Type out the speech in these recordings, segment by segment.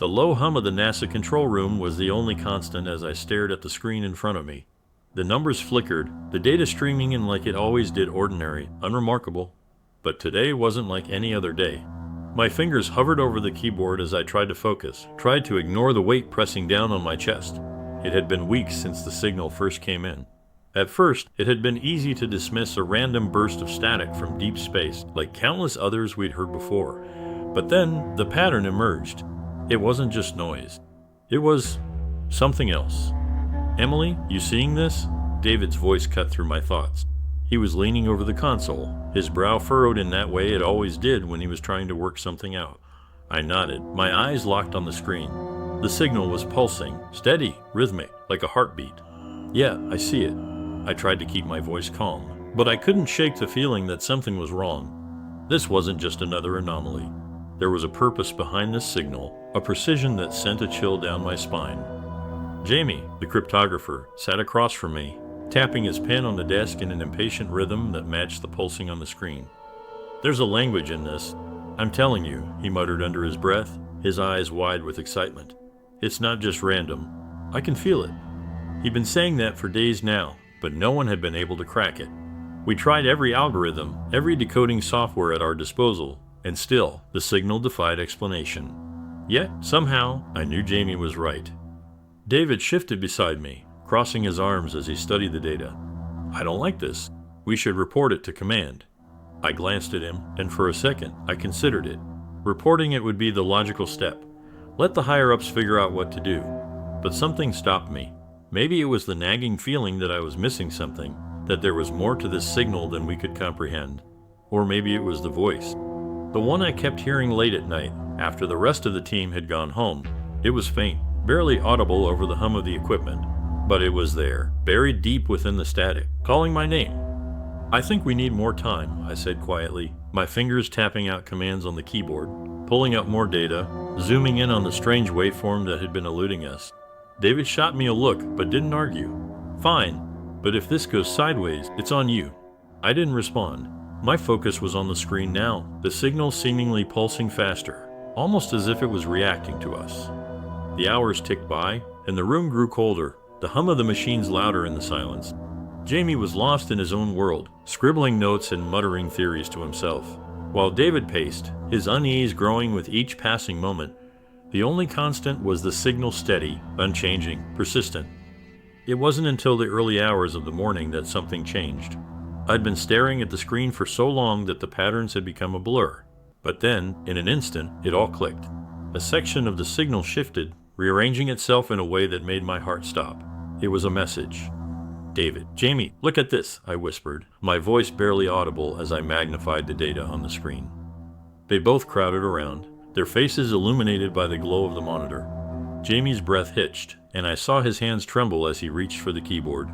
The low hum of the NASA control room was the only constant as I stared at the screen in front of me. The numbers flickered, the data streaming in like it always did, ordinary, unremarkable. But today wasn't like any other day. My fingers hovered over the keyboard as I tried to focus, tried to ignore the weight pressing down on my chest. It had been weeks since the signal first came in. At first, it had been easy to dismiss a random burst of static from deep space, like countless others we'd heard before. But then, the pattern emerged. It wasn't just noise. It was something else. "Emily, you seeing this?" David's voice cut through my thoughts. He was leaning over the console, his brow furrowed in that way it always did when he was trying to work something out. I nodded, my eyes locked on the screen. The signal was pulsing, steady, rhythmic, like a heartbeat. "Yeah, I see it." I tried to keep my voice calm, but I couldn't shake the feeling that something was wrong. This wasn't just another anomaly. There was a purpose behind this signal, a precision that sent a chill down my spine. Jamie, the cryptographer, sat across from me, tapping his pen on the desk in an impatient rhythm that matched the pulsing on the screen. "There's a language in this. I'm telling you," he muttered under his breath, his eyes wide with excitement. "It's not just random. I can feel it." He'd been saying that for days now, but no one had been able to crack it. We tried every algorithm, every decoding software at our disposal, and still, the signal defied explanation. Yet, somehow, I knew Jamie was right. David shifted beside me, crossing his arms as he studied the data. "I don't like this. We should report it to command." I glanced at him, and for a second, I considered it. Reporting it would be the logical step. Let the higher-ups figure out what to do. But something stopped me. Maybe it was the nagging feeling that I was missing something, that there was more to this signal than we could comprehend. Or maybe it was the voice. The one I kept hearing late at night, after the rest of the team had gone home. It was faint, barely audible over the hum of the equipment. But it was there, buried deep within the static, calling my name. "I think we need more time," I said quietly, my fingers tapping out commands on the keyboard, pulling up more data, zooming in on the strange waveform that had been eluding us. David shot me a look, but didn't argue. "Fine, but if this goes sideways, it's on you." I didn't respond. My focus was on the screen now, the signal seemingly pulsing faster, almost as if it was reacting to us. The hours ticked by, and the room grew colder, the hum of the machines louder in the silence. Jamie was lost in his own world, scribbling notes and muttering theories to himself. While David paced, his unease growing with each passing moment, the only constant was the signal steady, unchanging, persistent. It wasn't until the early hours of the morning that something changed. I'd been staring at the screen for so long that the patterns had become a blur. But then, in an instant, it all clicked. A section of the signal shifted, rearranging itself in a way that made my heart stop. It was a message. "David, Jamie, look at this," I whispered, my voice barely audible as I magnified the data on the screen. They both crowded around, their faces illuminated by the glow of the monitor. Jamie's breath hitched, and I saw his hands tremble as he reached for the keyboard.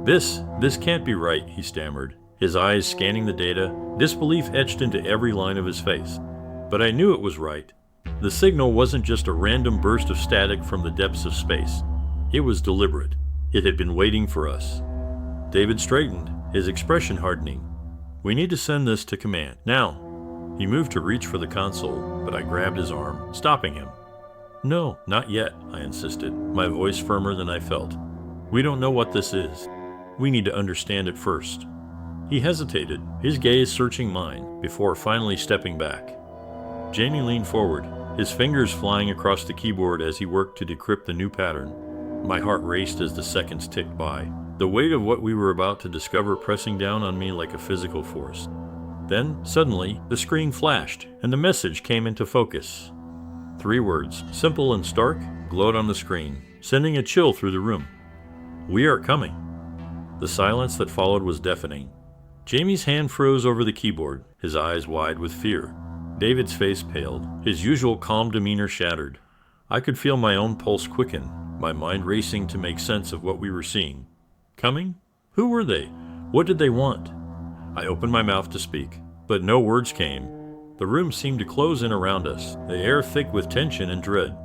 This can't be right," he stammered, his eyes scanning the data, disbelief etched into every line of his face. But I knew it was right. The signal wasn't just a random burst of static from the depths of space. It was deliberate. It had been waiting for us. David straightened, his expression hardening. "We need to send this to command, now." He moved to reach for the console, but I grabbed his arm, stopping him. "No, not yet," I insisted, my voice firmer than I felt. "We don't know what this is. We need to understand it first." He hesitated, his gaze searching mine, before finally stepping back. Jamie leaned forward, his fingers flying across the keyboard as he worked to decrypt the new pattern. My heart raced as the seconds ticked by, the weight of what we were about to discover pressing down on me like a physical force. Then, suddenly, the screen flashed, and the message came into focus. 3 words, simple and stark, glowed on the screen, sending a chill through the room. "We are coming." The silence that followed was deafening. Jamie's hand froze over the keyboard, his eyes wide with fear. David's face paled, his usual calm demeanor shattered. I could feel my own pulse quicken, my mind racing to make sense of what we were seeing. Coming? Who were they? What did they want? I opened my mouth to speak, but no words came. The room seemed to close in around us, the air thick with tension and dread.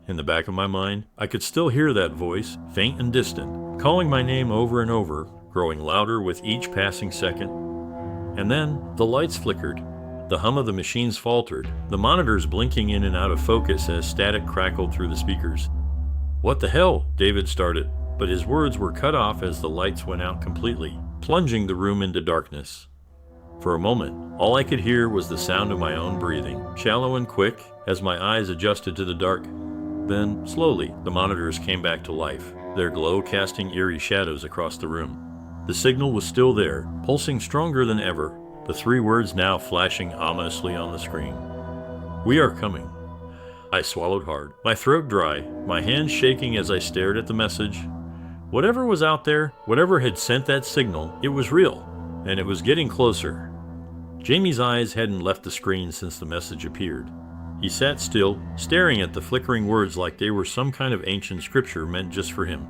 In the back of my mind, I could still hear that voice, faint and distant, calling my name over and over, growing louder with each passing second. And then, the lights flickered. The hum of the machines faltered, the monitors blinking in and out of focus as static crackled through the speakers. "What the hell?" David started, but his words were cut off as the lights went out completely, plunging the room into darkness. For a moment, all I could hear was the sound of my own breathing, shallow and quick, as my eyes adjusted to the dark. Then, slowly, the monitors came back to life, their glow casting eerie shadows across the room. The signal was still there, pulsing stronger than ever, the three words now flashing ominously on the screen. "We are coming." I swallowed hard, my throat dry, my hands shaking as I stared at the message. Whatever was out there, whatever had sent that signal, it was real, and it was getting closer. Jamie's eyes hadn't left the screen since the message appeared. He sat still, staring at the flickering words like they were some kind of ancient scripture meant just for him.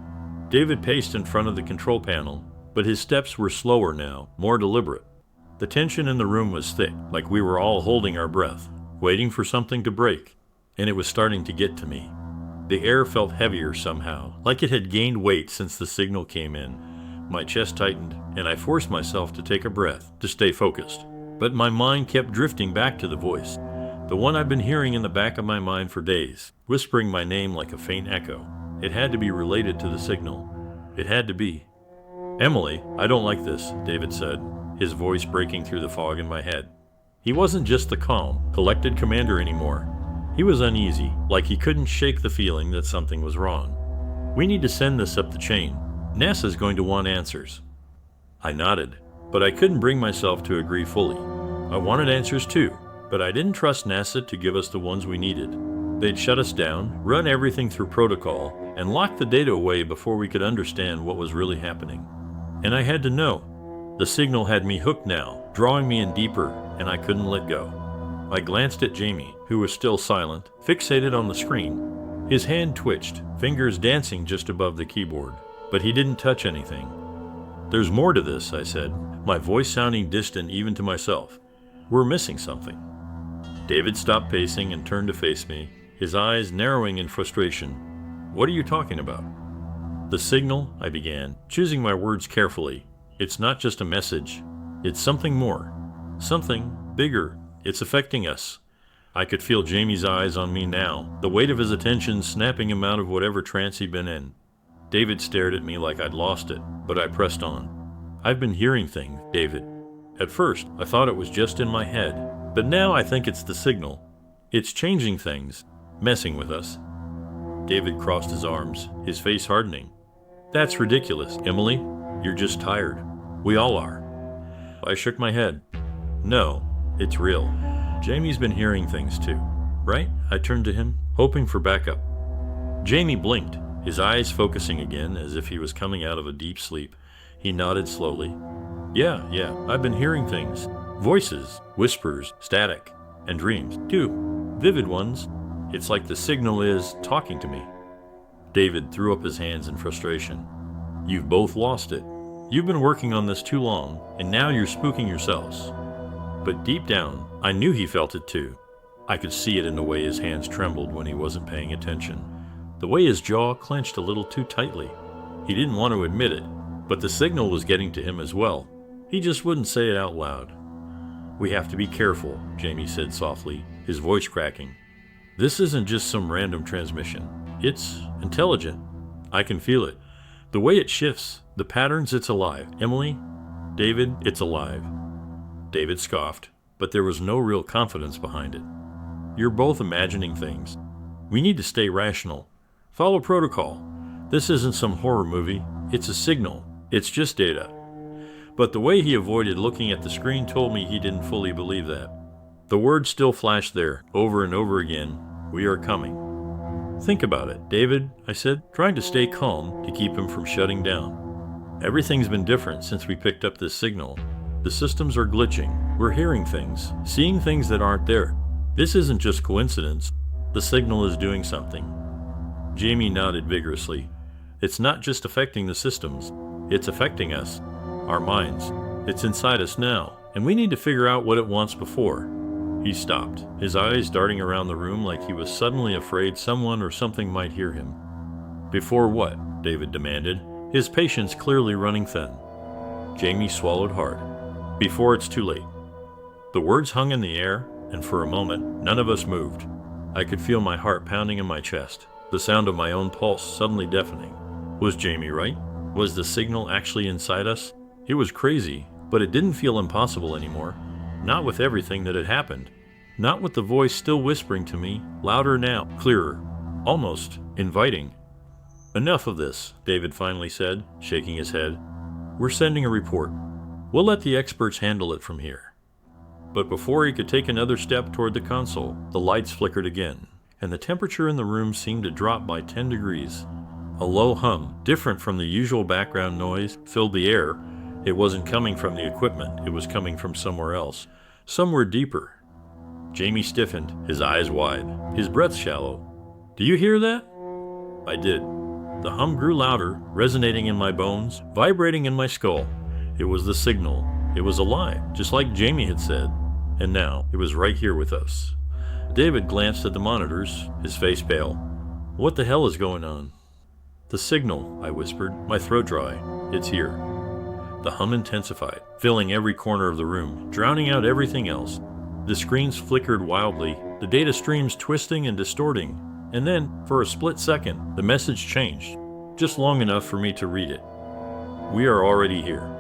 David paced in front of the control panel, but his steps were slower now, more deliberate. The tension in the room was thick, like we were all holding our breath, waiting for something to break, and it was starting to get to me. The air felt heavier somehow, like it had gained weight since the signal came in. My chest tightened, and I forced myself to take a breath, to stay focused. But my mind kept drifting back to the voice, the one I'd been hearing in the back of my mind for days, whispering my name like a faint echo. It had to be related to the signal. It had to be. "Emily, I don't like this," David said, his voice breaking through the fog in my head. He wasn't just the calm, collected commander anymore. He was uneasy, like he couldn't shake the feeling that something was wrong. "We need to send this up the chain. NASA's going to want answers." I nodded, but I couldn't bring myself to agree fully. I wanted answers too, but I didn't trust NASA to give us the ones we needed. They'd shut us down, run everything through protocol, and lock the data away before we could understand what was really happening. And I had to know. The signal had me hooked now, drawing me in deeper, and I couldn't let go. I glanced at Jamie, who was still silent, fixated on the screen. His hand twitched, fingers dancing just above the keyboard, but he didn't touch anything. "There's more to this," I said, my voice sounding distant even to myself. "We're missing something." David stopped pacing and turned to face me, his eyes narrowing in frustration. "What are you talking about?" "The signal," I began, choosing my words carefully. "It's not just a message. It's something more. Something bigger. It's affecting us." I could feel Jamie's eyes on me now, the weight of his attention snapping him out of whatever trance he'd been in. David stared at me like I'd lost it, but I pressed on. "I've been hearing things, David. At first, I thought it was just in my head, but now I think it's the signal. It's changing things, messing with us." David crossed his arms, his face hardening. "That's ridiculous, Emily. You're just tired. We all are." I shook my head. "No, it's real. Jamie's been hearing things too, right?" I turned to him, hoping for backup. Jamie blinked, his eyes focusing again as if he was coming out of a deep sleep. He nodded slowly. Yeah, I've been hearing things. Voices, whispers, static, and dreams, too. Vivid ones. It's like the signal is talking to me." David threw up his hands in frustration. "You've both lost it. You've been working on this too long, and now you're spooking yourselves." But deep down, I knew he felt it too. I could see it in the way his hands trembled when he wasn't paying attention, the way his jaw clenched a little too tightly. He didn't want to admit it, but the signal was getting to him as well. He just wouldn't say it out loud. "We have to be careful," Jamie said softly, his voice cracking. "This isn't just some random transmission. It's intelligent. I can feel it. The way it shifts, the patterns, it's alive. Emily, David, it's alive." David scoffed, but there was no real confidence behind it. "You're both imagining things. We need to stay rational. Follow protocol. This isn't some horror movie. It's a signal. It's just data." But the way he avoided looking at the screen told me he didn't fully believe that. The words still flashed there, over and over again. "We are coming." "Think about it, David," I said, trying to stay calm to keep him from shutting down. "Everything's been different since we picked up this signal. The systems are glitching. We're hearing things, seeing things that aren't there. This isn't just coincidence. The signal is doing something." Jamie nodded vigorously. "It's not just affecting the systems. It's affecting us. Our minds. It's inside us now, and we need to figure out what it wants before." He stopped, his eyes darting around the room like he was suddenly afraid someone or something might hear him. "Before what?" David demanded, his patience clearly running thin. Jamie swallowed hard. "Before it's too late." The words hung in the air, and for a moment, none of us moved. I could feel my heart pounding in my chest, the sound of my own pulse suddenly deafening. Was Jamie right? Was the signal actually inside us? It was crazy, but it didn't feel impossible anymore. Not with everything that had happened. Not with the voice still whispering to me, louder now, clearer, almost inviting. Enough of this, David finally said, shaking his head. We're sending a report. We'll let the experts handle it from here. But before he could take another step toward the console, the lights flickered again, and the temperature in the room seemed to drop by 10 degrees. A low hum, different from the usual background noise, filled the air. It wasn't coming from the equipment, it was coming from somewhere else, somewhere deeper. Jamie stiffened, his eyes wide, his breath shallow. Do you hear that? I did. The hum grew louder, resonating in my bones, vibrating in my skull. It was the signal. It was alive, just like Jamie had said. And now, it was right here with us. David glanced at the monitors, his face pale. What the hell is going on? The signal, I whispered, my throat dry. It's here. The hum intensified, filling every corner of the room, drowning out everything else. The screens flickered wildly, the data streams twisting and distorting. And then, for a split second, the message changed, just long enough for me to read it. We are already here.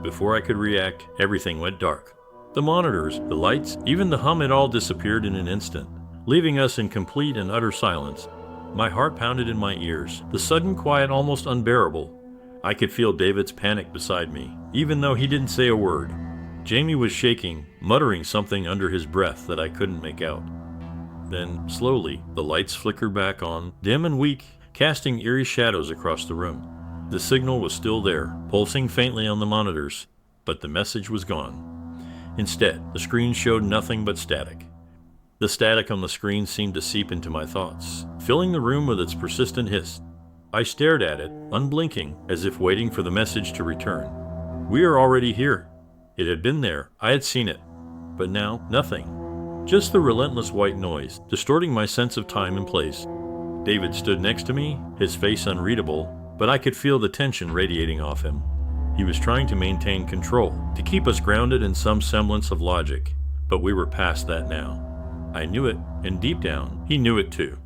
Before I could react, everything went dark. The monitors, the lights, even the hum had all disappeared in an instant, leaving us in complete and utter silence. My heart pounded in my ears, the sudden quiet almost unbearable. I could feel David's panic beside me, even though he didn't say a word. Jamie was shaking, muttering something under his breath that I couldn't make out. Then, slowly, the lights flickered back on, dim and weak, casting eerie shadows across the room. The signal was still there, pulsing faintly on the monitors, but the message was gone. Instead, the screen showed nothing but static. The static on the screen seemed to seep into my thoughts, filling the room with its persistent hiss. I stared at it, unblinking, as if waiting for the message to return. We are already here. It had been there, I had seen it. But now, nothing. Just the relentless white noise, distorting my sense of time and place. David stood next to me, his face unreadable, but I could feel the tension radiating off him. He was trying to maintain control, to keep us grounded in some semblance of logic, but we were past that now. I knew it, and deep down, he knew it too.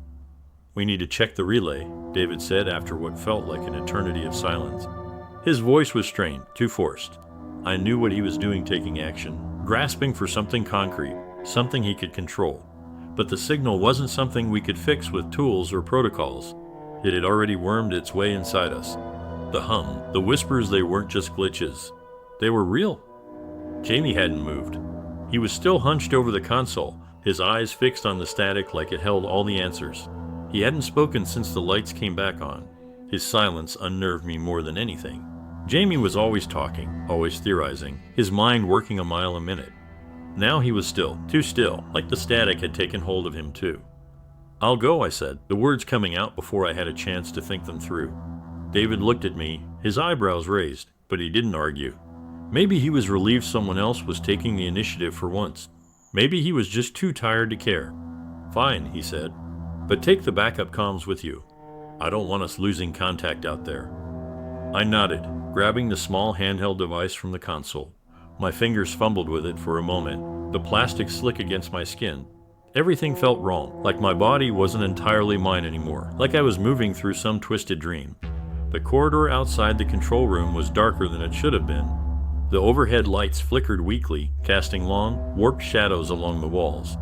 We need to check the relay, David said after what felt like an eternity of silence. His voice was strained, too forced. I knew what he was doing, taking action, grasping for something concrete, something he could control. But the signal wasn't something we could fix with tools or protocols. It had already wormed its way inside us. The hum, the whispers, they weren't just glitches. They were real. Jamie hadn't moved. He was still hunched over the console, his eyes fixed on the static like it held all the answers. He hadn't spoken since the lights came back on. His silence unnerved me more than anything. Jamie was always talking, always theorizing, his mind working a mile a minute. Now he was still, too still, like the static had taken hold of him too. I'll go, I said, the words coming out before I had a chance to think them through. David looked at me, his eyebrows raised, but he didn't argue. Maybe he was relieved someone else was taking the initiative for once. Maybe he was just too tired to care. Fine, he said, but take the backup comms with you. I don't want us losing contact out there. I nodded, grabbing the small handheld device from the console. My fingers fumbled with it for a moment, the plastic slick against my skin. Everything felt wrong, like my body wasn't entirely mine anymore, like I was moving through some twisted dream. The corridor outside the control room was darker than it should have been. The overhead lights flickered weakly, casting long, warped shadows along the walls.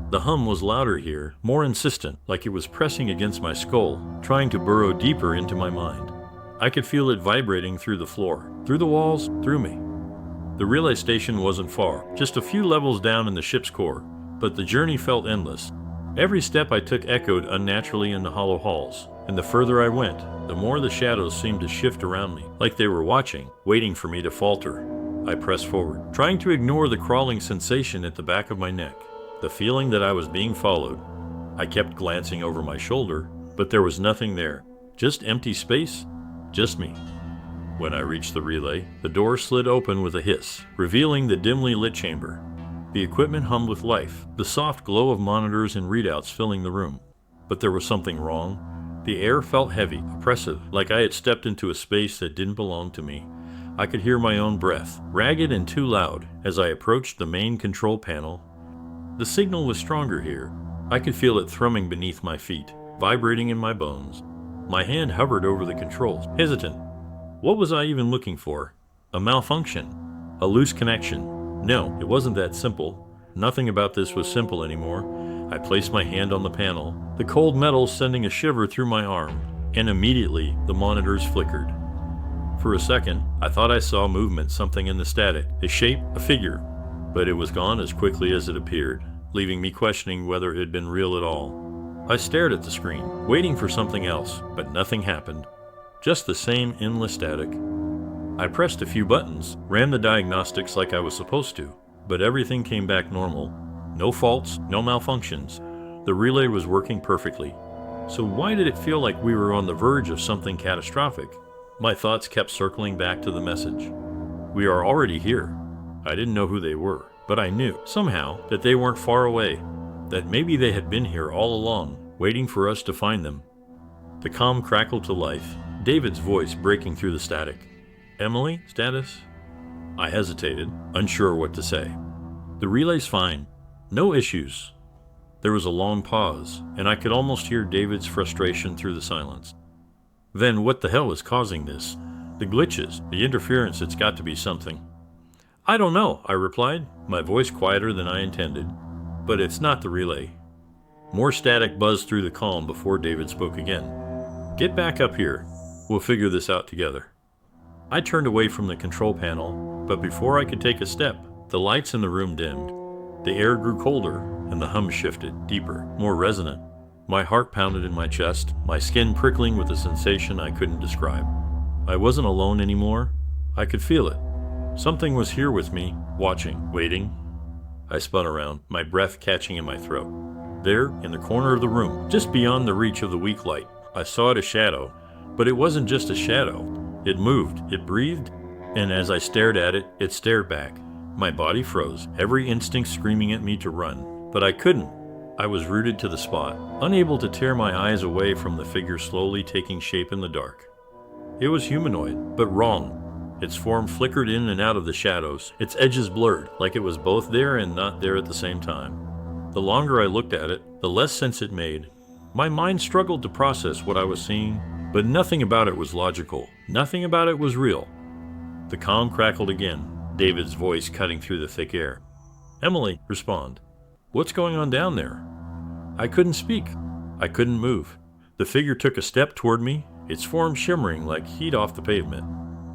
The hum was louder here, more insistent, like it was pressing against my skull, trying to burrow deeper into my mind. I could feel it vibrating through the floor, through the walls, through me. The relay station wasn't far, just a few levels down in the ship's core, but the journey felt endless. Every step I took echoed unnaturally in the hollow halls, and the further I went, the more the shadows seemed to shift around me, like they were watching, waiting for me to falter. I pressed forward, trying to ignore the crawling sensation at the back of my neck, the feeling that I was being followed. I kept glancing over my shoulder, but there was nothing there, just empty space, just me. When I reached the relay, the door slid open with a hiss, revealing the dimly lit chamber. The equipment hummed with life, the soft glow of monitors and readouts filling the room. But there was something wrong. The air felt heavy, oppressive, like I had stepped into a space that didn't belong to me. I could hear my own breath, ragged and too loud, as I approached the main control panel. The signal was stronger here. I could feel it thrumming beneath my feet, vibrating in my bones. My hand hovered over the controls, hesitant. What was I even looking for? A malfunction? A loose connection? No, it wasn't that simple. Nothing about this was simple anymore. I placed my hand on the panel, the cold metal sending a shiver through my arm, and immediately the monitors flickered. For a second, I thought I saw movement, something in the static, a shape, a figure, but it was gone as quickly as it appeared, leaving me questioning whether it had been real at all. I stared at the screen, waiting for something else, but nothing happened. Just the same endless static. I pressed a few buttons, ran the diagnostics like I was supposed to, but everything came back normal. No faults, no malfunctions. The relay was working perfectly. So why did it feel like we were on the verge of something catastrophic? My thoughts kept circling back to the message. We are already here. I didn't know who they were, but I knew, somehow, that they weren't far away, that maybe they had been here all along, waiting for us to find them. The comm crackled to life, David's voice breaking through the static. Emily, status? I hesitated, unsure what to say. The relay's fine. No issues. There was a long pause, and I could almost hear David's frustration through the silence. Then what the hell is causing this? The glitches, the interference, it's got to be something. I don't know, I replied, my voice quieter than I intended. But it's not the relay. More static buzzed through the comm before David spoke again. Get back up here. We'll figure this out together. I turned away from the control panel, but before I could take a step, the lights in the room dimmed. The air grew colder, and the hum shifted, deeper, more resonant. My heart pounded in my chest, my skin prickling with a sensation I couldn't describe. I wasn't alone anymore. I could feel it. Something was here with me, watching, waiting. I spun around, my breath catching in my throat. There, in the corner of the room, just beyond the reach of the weak light, I saw it a shadow. But it wasn't just a shadow. It moved, it breathed, and as I stared at it, it stared back. My body froze, every instinct screaming at me to run. But I couldn't. I was rooted to the spot, unable to tear my eyes away from the figure slowly taking shape in the dark. It was humanoid, but wrong. Its form flickered in and out of the shadows, its edges blurred, like it was both there and not there at the same time. The longer I looked at it, the less sense it made. My mind struggled to process what I was seeing, but nothing about it was logical. Nothing about it was real. The comm crackled again, David's voice cutting through the thick air. Emily, respond. What's going on down there? I couldn't speak. I couldn't move. The figure took a step toward me, its form shimmering like heat off the pavement.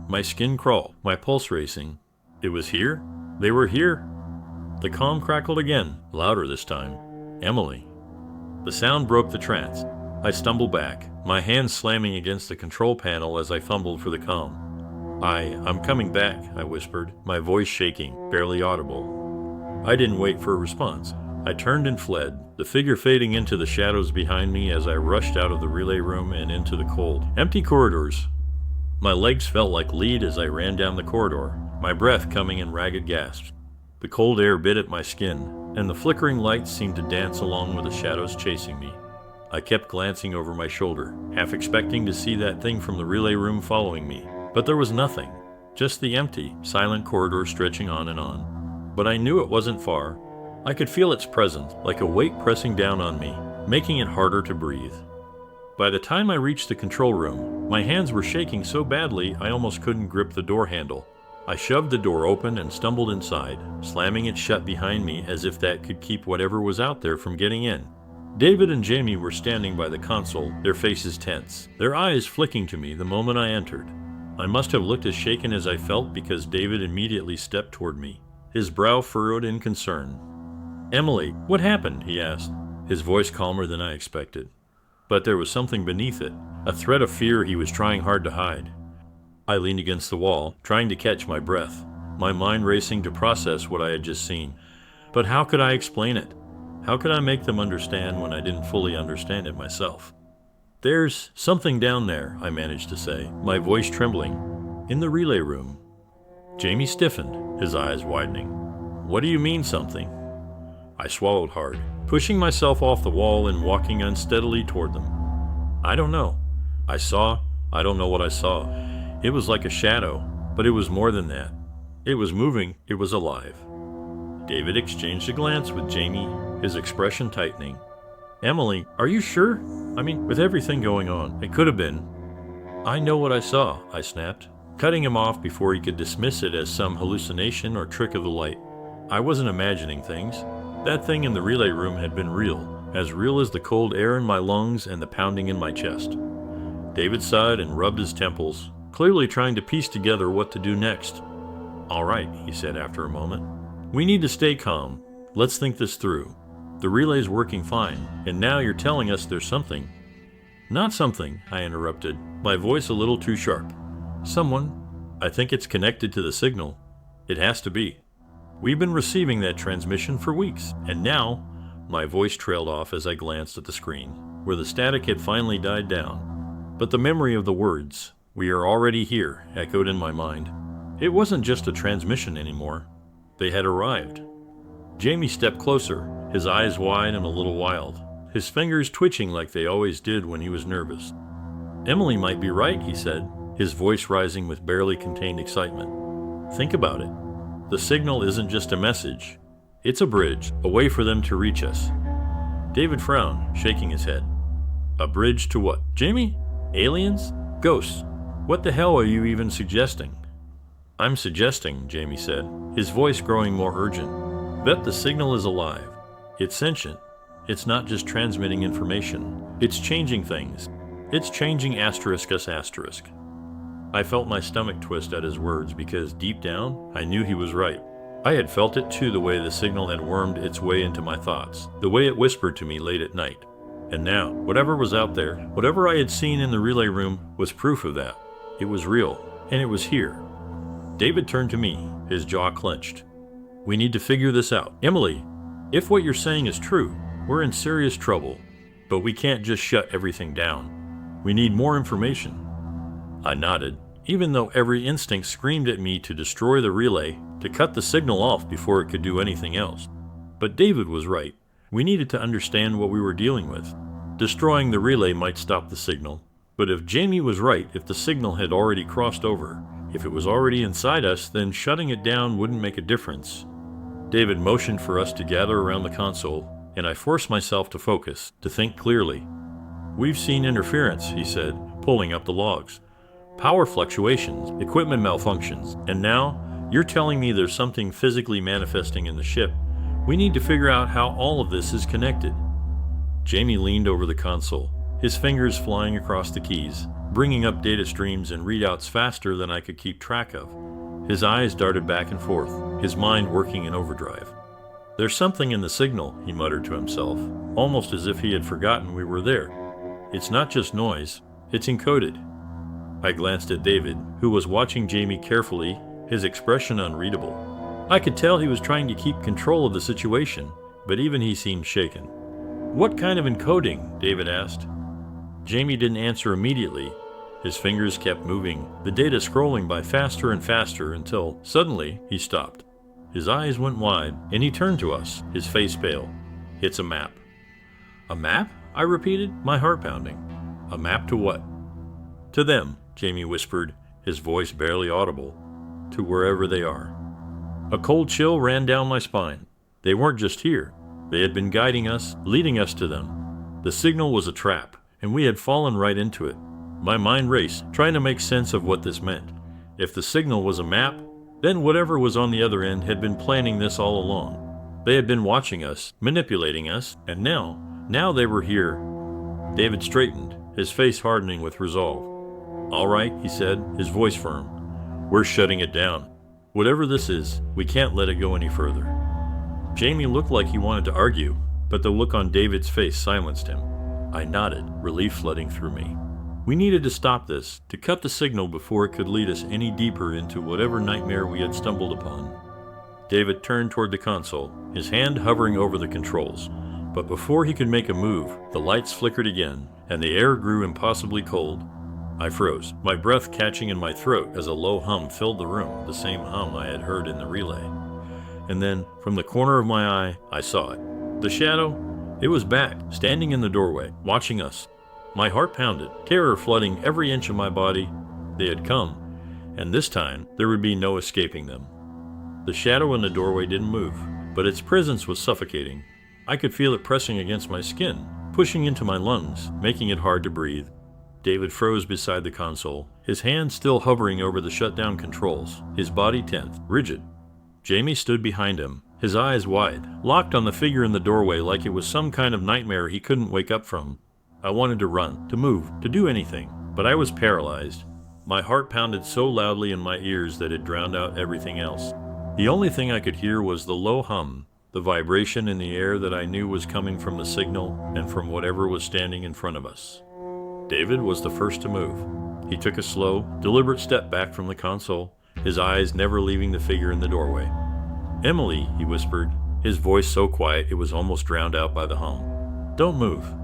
My skin crawled, my pulse racing. It was here? They were here? The comm crackled again, louder this time. Emily. The sound broke the trance. I stumbled back, my hands slamming against the control panel as I fumbled for the comm. I'm coming back, I whispered, my voice shaking, barely audible. I didn't wait for a response. I turned and fled, the figure fading into the shadows behind me as I rushed out of the relay room and into the cold, empty corridors. My legs felt like lead as I ran down the corridor, my breath coming in ragged gasps. The cold air bit at my skin, and the flickering lights seemed to dance along with the shadows chasing me. I kept glancing over my shoulder, half expecting to see that thing from the relay room following me. But there was nothing, just the empty, silent corridor stretching on and on. But I knew it wasn't far. I could feel its presence, like a weight pressing down on me, making it harder to breathe. By the time I reached the control room, my hands were shaking so badly I almost couldn't grip the door handle. I shoved the door open and stumbled inside, slamming it shut behind me as if that could keep whatever was out there from getting in. David and Jamie were standing by the console, their faces tense, their eyes flicking to me the moment I entered. I must have looked as shaken as I felt because David immediately stepped toward me, his brow furrowed in concern. Emily, what happened? He asked, his voice calmer than I expected. But there was something beneath it, a threat of fear he was trying hard to hide. I leaned against the wall, trying to catch my breath, my mind racing to process what I had just seen. But how could I explain it? How could I make them understand when I didn't fully understand it myself? There's something down there, I managed to say, my voice trembling, in the relay room. Jamie stiffened, his eyes widening. What do you mean something? I swallowed hard, pushing myself off the wall and walking unsteadily toward them. I don't know. I don't know what I saw. It was like a shadow, But it was more than that. It was moving, it was alive. David exchanged a glance with Jamie, his expression tightening. Emily, are you sure? I mean, with everything going on, it could have been. I know what I saw, I snapped, cutting him off before he could dismiss it as some hallucination or trick of the light. I wasn't imagining things. That thing in the relay room had been real as the cold air in my lungs and the pounding in my chest. David sighed and rubbed his temples, clearly trying to piece together what to do next. All right, he said after a moment. We need to stay calm. Let's think this through. The relay's working fine, and now you're telling us there's something. Not something, I interrupted, my voice a little too sharp. Someone. I think it's connected to the signal. It has to be. We've been receiving that transmission for weeks, and now, my voice trailed off as I glanced at the screen, where the static had finally died down. But the memory of the words, "We are already here," echoed in my mind. It wasn't just a transmission anymore. They had arrived. Jamie stepped closer, his eyes wide and a little wild, his fingers twitching like they always did when he was nervous. Emily might be right, he said, his voice rising with barely contained excitement. Think about it. The signal isn't just a message. It's a bridge, a way for them to reach us. David frowned, shaking his head. A bridge to what, Jamie? Aliens? Ghosts? What the hell are you even suggesting? I'm suggesting, Jamie said, his voice growing more urgent, that the signal is alive. It's sentient. It's not just transmitting information. It's changing things. It's changing ****. I felt my stomach twist at his words because deep down, I knew he was right. I had felt it too, the way the signal had wormed its way into my thoughts, the way it whispered to me late at night. And now, whatever was out there, whatever I had seen in the relay room, was proof of that. It was real, and it was here. David turned to me, his jaw clenched. We need to figure this out. Emily, if what you're saying is true, we're in serious trouble, but we can't just shut everything down. We need more information. I nodded, even though every instinct screamed at me to destroy the relay, to cut the signal off before it could do anything else. But David was right. We needed to understand what we were dealing with. Destroying the relay might stop the signal, but if Jamie was right, if the signal had already crossed over, if it was already inside us, then shutting it down wouldn't make a difference. David motioned for us to gather around the console, and I forced myself to focus, to think clearly. We've seen interference, he said, pulling up the logs. Power fluctuations, equipment malfunctions, and now you're telling me there's something physically manifesting in the ship. We need to figure out how all of this is connected. Jamie leaned over the console, his fingers flying across the keys, bringing up data streams and readouts faster than I could keep track of. His eyes darted back and forth, his mind working in overdrive. There's something in the signal, he muttered to himself, almost as if he had forgotten we were there. It's not just noise, it's encoded. I glanced at David, who was watching Jamie carefully, his expression unreadable. I could tell he was trying to keep control of the situation, but even he seemed shaken. What kind of encoding? David asked. Jamie didn't answer immediately. His fingers kept moving, the data scrolling by faster and faster until, suddenly, he stopped. His eyes went wide, and he turned to us, his face pale. It's a map. A map? I repeated, my heart pounding. A map to what? To them, Jamie whispered, his voice barely audible. To wherever they are. A cold chill ran down my spine. They weren't just here. They had been guiding us, leading us to them. The signal was a trap, and we had fallen right into it. My mind raced, trying to make sense of what this meant. If the signal was a map, then whatever was on the other end had been planning this all along. They had been watching us, manipulating us, and now they were here. David straightened, his face hardening with resolve. All right, he said, his voice firm. We're shutting it down. Whatever this is, we can't let it go any further. Jamie looked like he wanted to argue, but the look on David's face silenced him. I nodded, relief flooding through me. We needed to stop this, to cut the signal before it could lead us any deeper into whatever nightmare we had stumbled upon. David turned toward the console, his hand hovering over the controls. But before he could make a move, the lights flickered again, and the air grew impossibly cold. I froze, my breath catching in my throat as a low hum filled the room, the same hum I had heard in the relay. And then, from the corner of my eye, I saw it. The shadow, it was back, standing in the doorway, watching us. My heart pounded, terror flooding every inch of my body. They had come, and this time there would be no escaping them. The shadow in the doorway didn't move, but its presence was suffocating. I could feel it pressing against my skin, pushing into my lungs, making it hard to breathe. David froze beside the console, his hand still hovering over the shutdown controls, his body tense, rigid. Jamie stood behind him, his eyes wide, locked on the figure in the doorway like it was some kind of nightmare he couldn't wake up from. I wanted to run, to move, to do anything, but I was paralyzed. My heart pounded so loudly in my ears that it drowned out everything else. The only thing I could hear was the low hum, the vibration in the air that I knew was coming from the signal and from whatever was standing in front of us. David was the first to move. He took a slow, deliberate step back from the console, his eyes never leaving the figure in the doorway. "Emily," he whispered, his voice so quiet it was almost drowned out by the hum. "Don't move."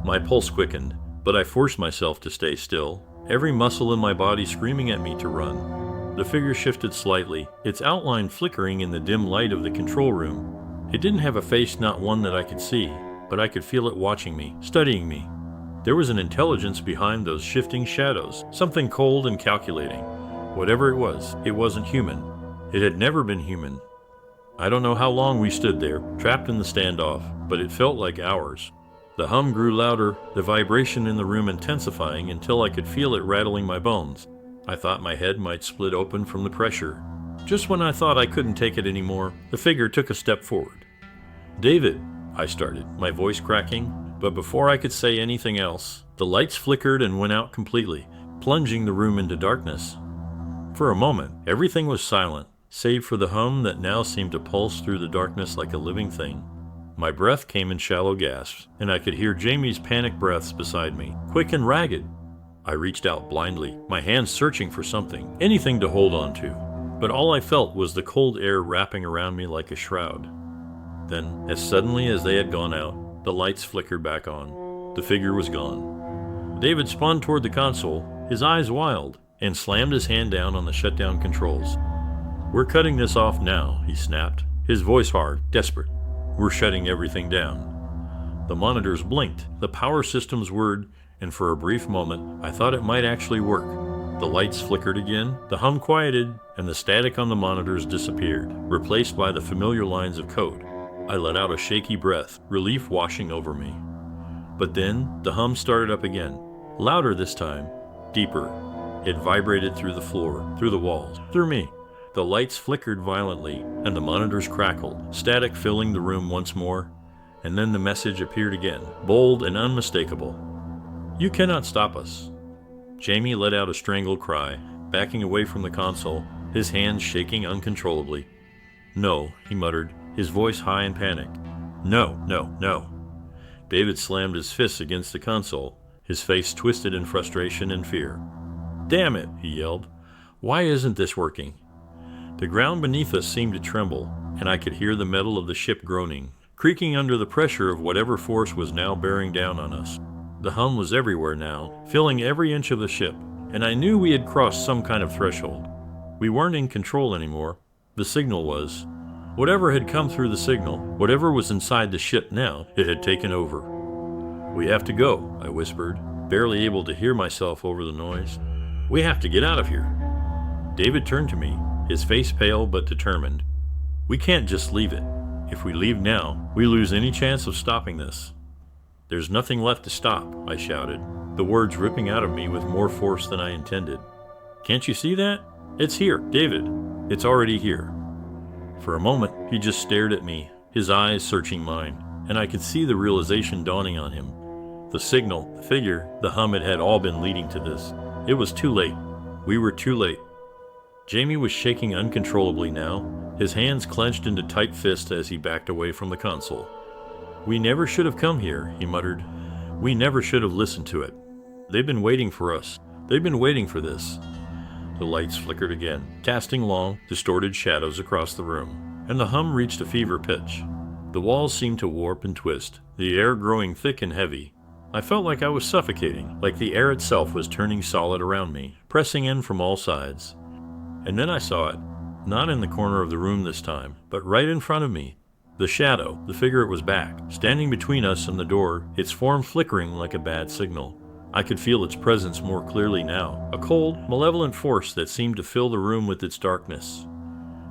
My pulse quickened, but I forced myself to stay still, every muscle in my body screaming at me to run. The figure shifted slightly, its outline flickering in the dim light of the control room. It didn't have a face, not one that I could see, but I could feel it watching me, studying me. There was an intelligence behind those shifting shadows, something cold and calculating. Whatever it wasn't human. It had never been human. I don't know how long we stood there, trapped in the standoff, but it felt like hours. The hum grew louder, the vibration in the room intensifying until I could feel it rattling my bones. I thought my head might split open from the pressure. Just when I thought I couldn't take it anymore, the figure took a step forward. "David," I started, my voice cracking, but before I could say anything else, the lights flickered and went out completely, plunging the room into darkness. For a moment, everything was silent, save for the hum that now seemed to pulse through the darkness like a living thing. My breath came in shallow gasps, and I could hear Jamie's panicked breaths beside me, quick and ragged. I reached out blindly, my hands searching for something, anything to hold on to, but all I felt was the cold air wrapping around me like a shroud. Then, as suddenly as they had gone out, the lights flickered back on. The figure was gone. David spun toward the console, his eyes wild, and slammed his hand down on the shutdown controls. "We're cutting this off now," he snapped, his voice hard, desperate. "We're shutting everything down." The monitors blinked, the power systems whirred, and for a brief moment, I thought it might actually work. The lights flickered again, the hum quieted, and the static on the monitors disappeared, replaced by the familiar lines of code. I let out a shaky breath, relief washing over me. But then, the hum started up again, louder this time, deeper. It vibrated through the floor, through the walls, through me. The lights flickered violently, and the monitors crackled, static filling the room once more. And then the message appeared again, bold and unmistakable. "You cannot stop us." Jamie let out a strangled cry, backing away from the console, his hands shaking uncontrollably. "No," he muttered, his voice high and panicked. "No, no, no." David slammed his fists against the console, his face twisted in frustration and fear. "Damn it," he yelled. "Why isn't this working?" The ground beneath us seemed to tremble, and I could hear the metal of the ship groaning, creaking under the pressure of whatever force was now bearing down on us. The hum was everywhere now, filling every inch of the ship, and I knew we had crossed some kind of threshold. We weren't in control anymore. The signal was. Whatever had come through the signal, whatever was inside the ship now, it had taken over. "We have to go," I whispered, barely able to hear myself over the noise. "We have to get out of here." David turned to me, his face pale but determined. "We can't just leave it. If we leave now, we lose any chance of stopping this." "There's nothing left to stop," I shouted, the words ripping out of me with more force than I intended. "Can't you see that? It's here, David. It's already here." For a moment, he just stared at me, his eyes searching mine, and I could see the realization dawning on him. The signal, the figure, the hum, it had all been leading to this. It was too late. We were too late. Jamie was shaking uncontrollably now, his hands clenched into tight fists as he backed away from the console. "We never should have come here," he muttered. "We never should have listened to it. They've been waiting for us. They've been waiting for this." The lights flickered again, casting long, distorted shadows across the room, and the hum reached a fever pitch. The walls seemed to warp and twist, the air growing thick and heavy. I felt like I was suffocating, like the air itself was turning solid around me, pressing in from all sides. And then I saw it, not in the corner of the room this time, but right in front of me. The shadow, the figure, it was back, standing between us and the door, its form flickering like a bad signal. I could feel its presence more clearly now, a cold, malevolent force that seemed to fill the room with its darkness.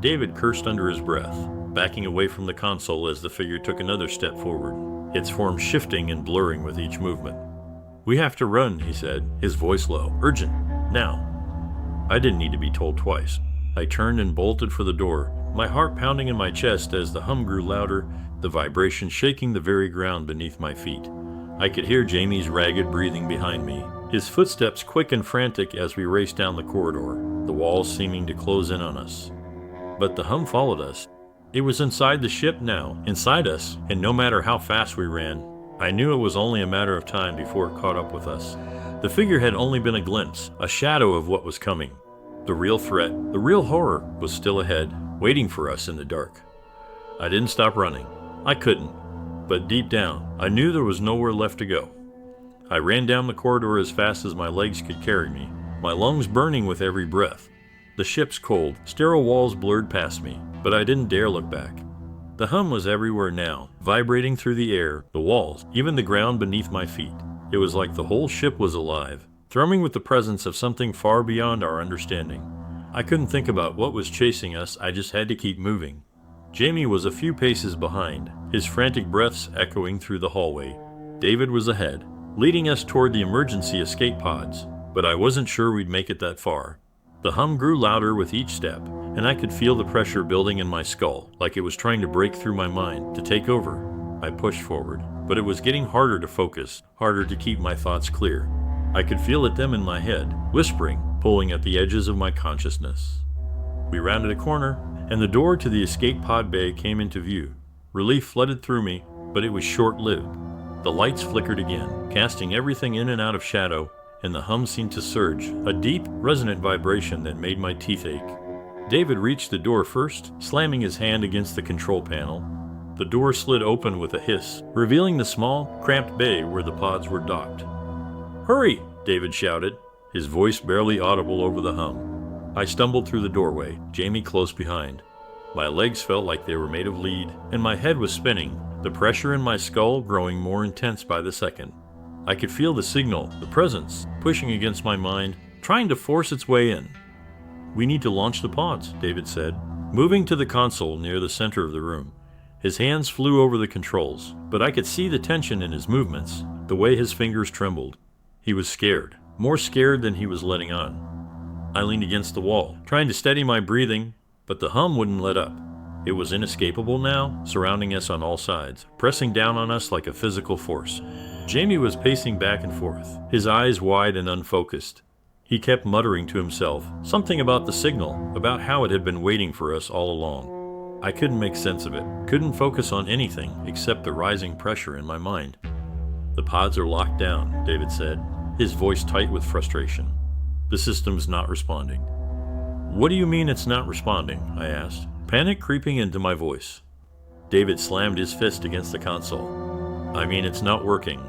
David cursed under his breath, backing away from the console as the figure took another step forward, its form shifting and blurring with each movement. "We have to run," he said, his voice low. "Urgent. Now." I didn't need to be told twice. I turned and bolted for the door, my heart pounding in my chest as the hum grew louder, the vibration shaking the very ground beneath my feet. I could hear Jamie's ragged breathing behind me, his footsteps quick and frantic as we raced down the corridor, the walls seeming to close in on us. But the hum followed us. It was inside the ship now, inside us, and no matter how fast we ran, I knew it was only a matter of time before it caught up with us. The figure had only been a glimpse, a shadow of what was coming. The real threat, the real horror, was still ahead, waiting for us in the dark. I didn't stop running. I couldn't. But deep down, I knew there was nowhere left to go. I ran down the corridor as fast as my legs could carry me, my lungs burning with every breath. The ship's cold, sterile walls blurred past me, but I didn't dare look back. The hum was everywhere now, vibrating through the air, the walls, even the ground beneath my feet. It was like the whole ship was alive, thrumming with the presence of something far beyond our understanding. I couldn't think about what was chasing us, I just had to keep moving. Jamie was a few paces behind, his frantic breaths echoing through the hallway. David was ahead, leading us toward the emergency escape pods, but I wasn't sure we'd make it that far. The hum grew louder with each step, and I could feel the pressure building in my skull, like it was trying to break through my mind, to take over. I pushed forward, but it was getting harder to focus, harder to keep my thoughts clear. I could feel them in my head, whispering, pulling at the edges of my consciousness. We rounded a corner, and the door to the escape pod bay came into view. Relief flooded through me, but it was short-lived. The lights flickered again, casting everything in and out of shadow, and the hum seemed to surge, a deep, resonant vibration that made my teeth ache. David reached the door first, slamming his hand against the control panel. The door slid open with a hiss, revealing the small, cramped bay where the pods were docked. "Hurry!" David shouted, his voice barely audible over the hum. I stumbled through the doorway, Jamie close behind. My legs felt like they were made of lead, and my head was spinning, the pressure in my skull growing more intense by the second. I could feel the signal, the presence, pushing against my mind, trying to force its way in. "We need to launch the pods," David said, moving to the console near the center of the room. His hands flew over the controls, but I could see the tension in his movements, the way his fingers trembled. He was scared, more scared than he was letting on. I leaned against the wall, trying to steady my breathing, but the hum wouldn't let up. It was inescapable now, surrounding us on all sides, pressing down on us like a physical force. Jamie was pacing back and forth, his eyes wide and unfocused. He kept muttering to himself, something about the signal, about how it had been waiting for us all along. I couldn't make sense of it, couldn't focus on anything except the rising pressure in my mind. "The pods are locked down," David said, his voice tight with frustration. "The system's not responding." "What do you mean it's not responding?" I asked, panic creeping into my voice. David slammed his fist against the console. "I mean, it's not working.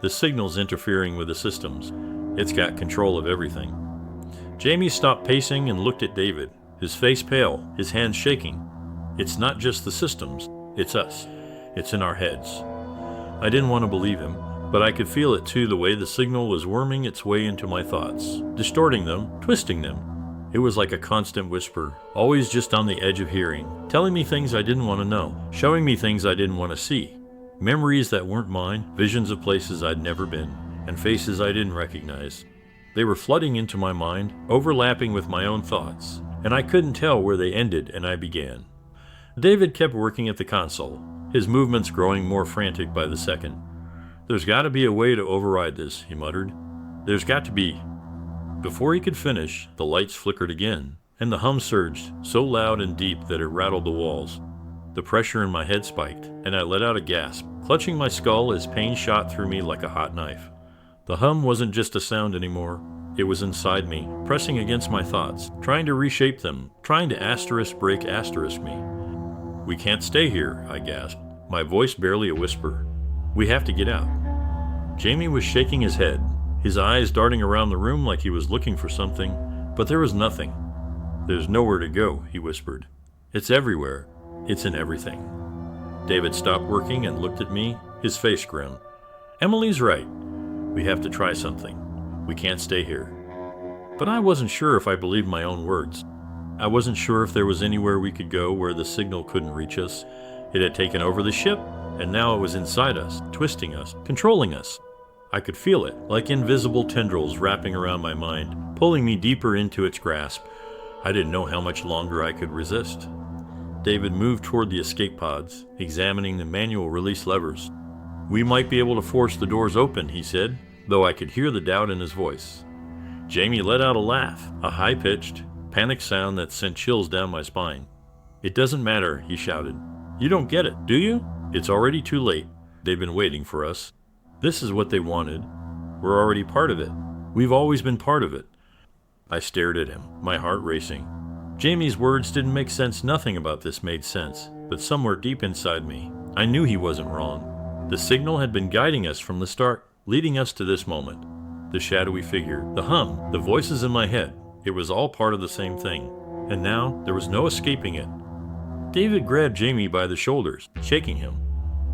The signal's interfering with the systems. It's got control of everything." Jamie stopped pacing and looked at David, his face pale, his hands shaking. "It's not just the systems, it's us. It's in our heads." I didn't want to believe him, but I could feel it too, the way the signal was worming its way into my thoughts, distorting them, twisting them. It was like a constant whisper, always just on the edge of hearing, telling me things I didn't want to know, showing me things I didn't want to see. Memories that weren't mine, visions of places I'd never been, and faces I didn't recognize. They were flooding into my mind, overlapping with my own thoughts, and I couldn't tell where they ended and I began. David kept working at the console, his movements growing more frantic by the second. "There's got to be a way to override this," he muttered. "There's got to be." Before he could finish, the lights flickered again, and the hum surged, so loud and deep that it rattled the walls. The pressure in my head spiked, and I let out a gasp, clutching my skull as pain shot through me like a hot knife. The hum wasn't just a sound anymore. It was inside me, pressing against my thoughts, trying to reshape them, trying to break me. "We can't stay here," I gasped, my voice barely a whisper. "We have to get out." Jamie was shaking his head, his eyes darting around the room like he was looking for something, but there was nothing. "There's nowhere to go," he whispered. "It's everywhere. It's in everything." David stopped working and looked at me, his face grim. "Emily's right. We have to try something." We can't stay here. But I wasn't sure if I believed my own words. I wasn't sure if there was anywhere we could go where the signal couldn't reach us. It had taken over the ship, and now it was inside us, twisting us, controlling us. I could feel it, like invisible tendrils wrapping around my mind, pulling me deeper into its grasp. I didn't know how much longer I could resist. David moved toward the escape pods, examining the manual release levers. "We might be able to force the doors open," he said, though I could hear the doubt in his voice. Jamie let out a laugh, a high-pitched, panicked sound that sent chills down my spine. "It doesn't matter," he shouted. "You don't get it, do you? It's already too late. They've been waiting for us. This is what they wanted. We're already part of it. We've always been part of it." I stared at him, my heart racing. Jamie's words didn't make sense. Nothing about this made sense, but somewhere deep inside me, I knew he wasn't wrong. The signal had been guiding us from the start, leading us to this moment. The shadowy figure, the hum, the voices in my head, it was all part of the same thing. And now, there was no escaping it. David grabbed Jamie by the shoulders, shaking him.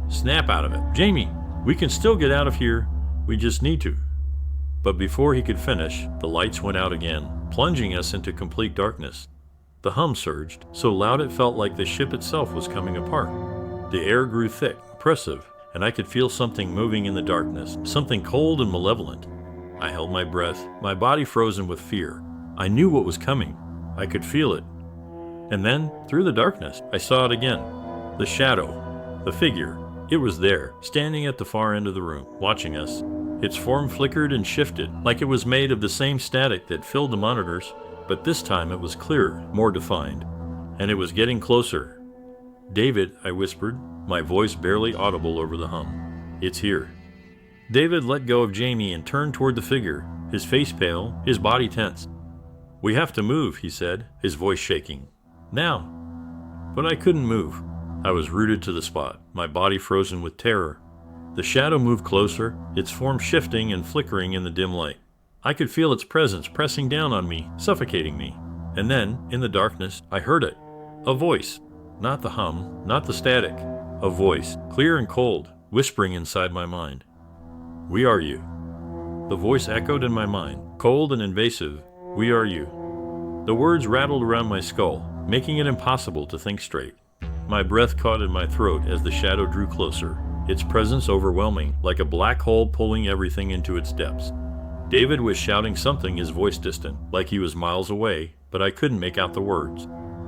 "Snap out of it. Jamie, we can still get out of here. We just need to." But before he could finish, the lights went out again, plunging us into complete darkness. The hum surged, so loud it felt like the ship itself was coming apart. The air grew thick, oppressive, and I could feel something moving in the darkness, something cold and malevolent. I held my breath, my body frozen with fear. I knew what was coming. I could feel it. And then, through the darkness, I saw it again. The shadow, the figure. It was there, standing at the far end of the room, watching us. Its form flickered and shifted, like it was made of the same static that filled the monitors, but this time it was clearer, more defined. And it was getting closer. "David," I whispered, my voice barely audible over the hum. "It's here." David let go of Jamie and turned toward the figure, his face pale, his body tense. "We have to move," he said, his voice shaking. "Now." But I couldn't move. I was rooted to the spot, my body frozen with terror. The shadow moved closer, its form shifting and flickering in the dim light. I could feel its presence pressing down on me, suffocating me. And then, in the darkness, I heard it. A voice. Not the hum, not the static. A voice, clear and cold, whispering inside my mind. "We are you." The voice echoed in my mind, cold and invasive. "We are you." The words rattled around my skull, making it impossible to think straight. My breath caught in my throat as the shadow drew closer, its presence overwhelming, like a black hole pulling everything into its depths. David was shouting something, his voice distant, like he was miles away, but I couldn't make out the words.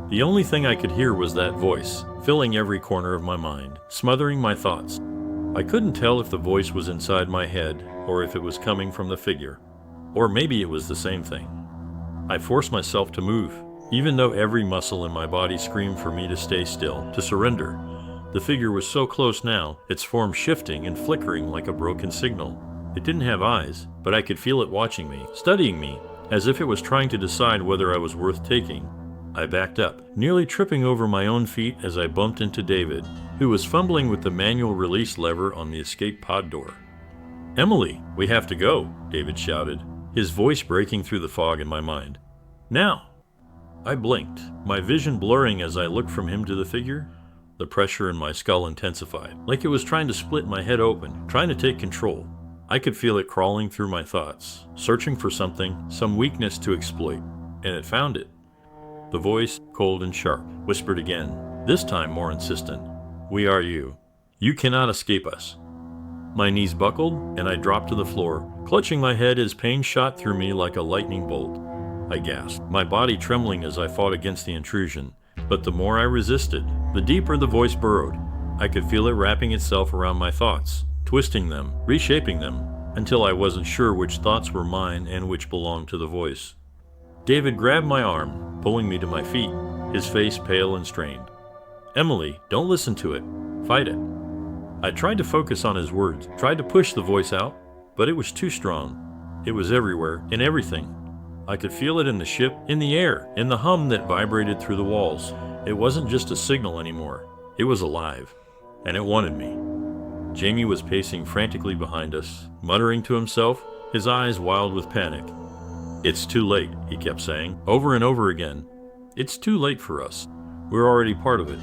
The only thing I could hear was that voice, filling every corner of my mind, smothering my thoughts. I couldn't tell if the voice was inside my head, or if it was coming from the figure. Or maybe it was the same thing. I forced myself to move, even though every muscle in my body screamed for me to stay still, to surrender. The figure was so close now, its form shifting and flickering like a broken signal. It didn't have eyes, but I could feel it watching me, studying me, as if it was trying to decide whether I was worth taking. I backed up, nearly tripping over my own feet as I bumped into David, who was fumbling with the manual release lever on the escape pod door. "Emily, we have to go," David shouted, his voice breaking through the fog in my mind. "Now!" I blinked, my vision blurring as I looked from him to the figure. The pressure in my skull intensified, like it was trying to split my head open, trying to take control. I could feel it crawling through my thoughts, searching for something, some weakness to exploit, and it found it. The voice, cold and sharp, whispered again, this time more insistent. "We are you. You cannot escape us." My knees buckled, and I dropped to the floor, clutching my head as pain shot through me like a lightning bolt. I gasped, my body trembling as I fought against the intrusion. But the more I resisted, the deeper the voice burrowed. I could feel it wrapping itself around my thoughts, twisting them, reshaping them, until I wasn't sure which thoughts were mine and which belonged to the voice. David grabbed my arm, pulling me to my feet, his face pale and strained. "Emily, don't listen to it. Fight it." I tried to focus on his words, tried to push the voice out, but it was too strong. It was everywhere, in everything. I could feel it in the ship, in the air, in the hum that vibrated through the walls. It wasn't just a signal anymore. It was alive, and it wanted me. Jamie was pacing frantically behind us, muttering to himself, his eyes wild with panic. "It's too late," he kept saying, over and over again. "It's too late for us. We're already part of it."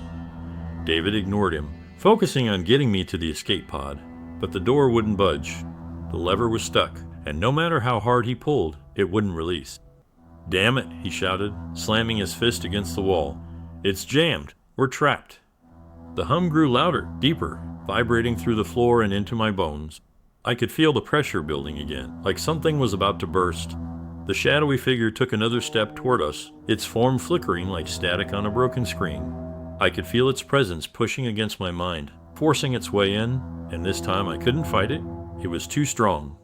David ignored him, focusing on getting me to the escape pod, but the door wouldn't budge. The lever was stuck, and no matter how hard he pulled, it wouldn't release. "Damn it," he shouted, slamming his fist against the wall. "It's jammed. We're trapped." The hum grew louder, deeper, vibrating through the floor and into my bones. I could feel the pressure building again, like something was about to burst. The shadowy figure took another step toward us, its form flickering like static on a broken screen. I could feel its presence pushing against my mind, forcing its way in, and this time I couldn't fight it. It was too strong.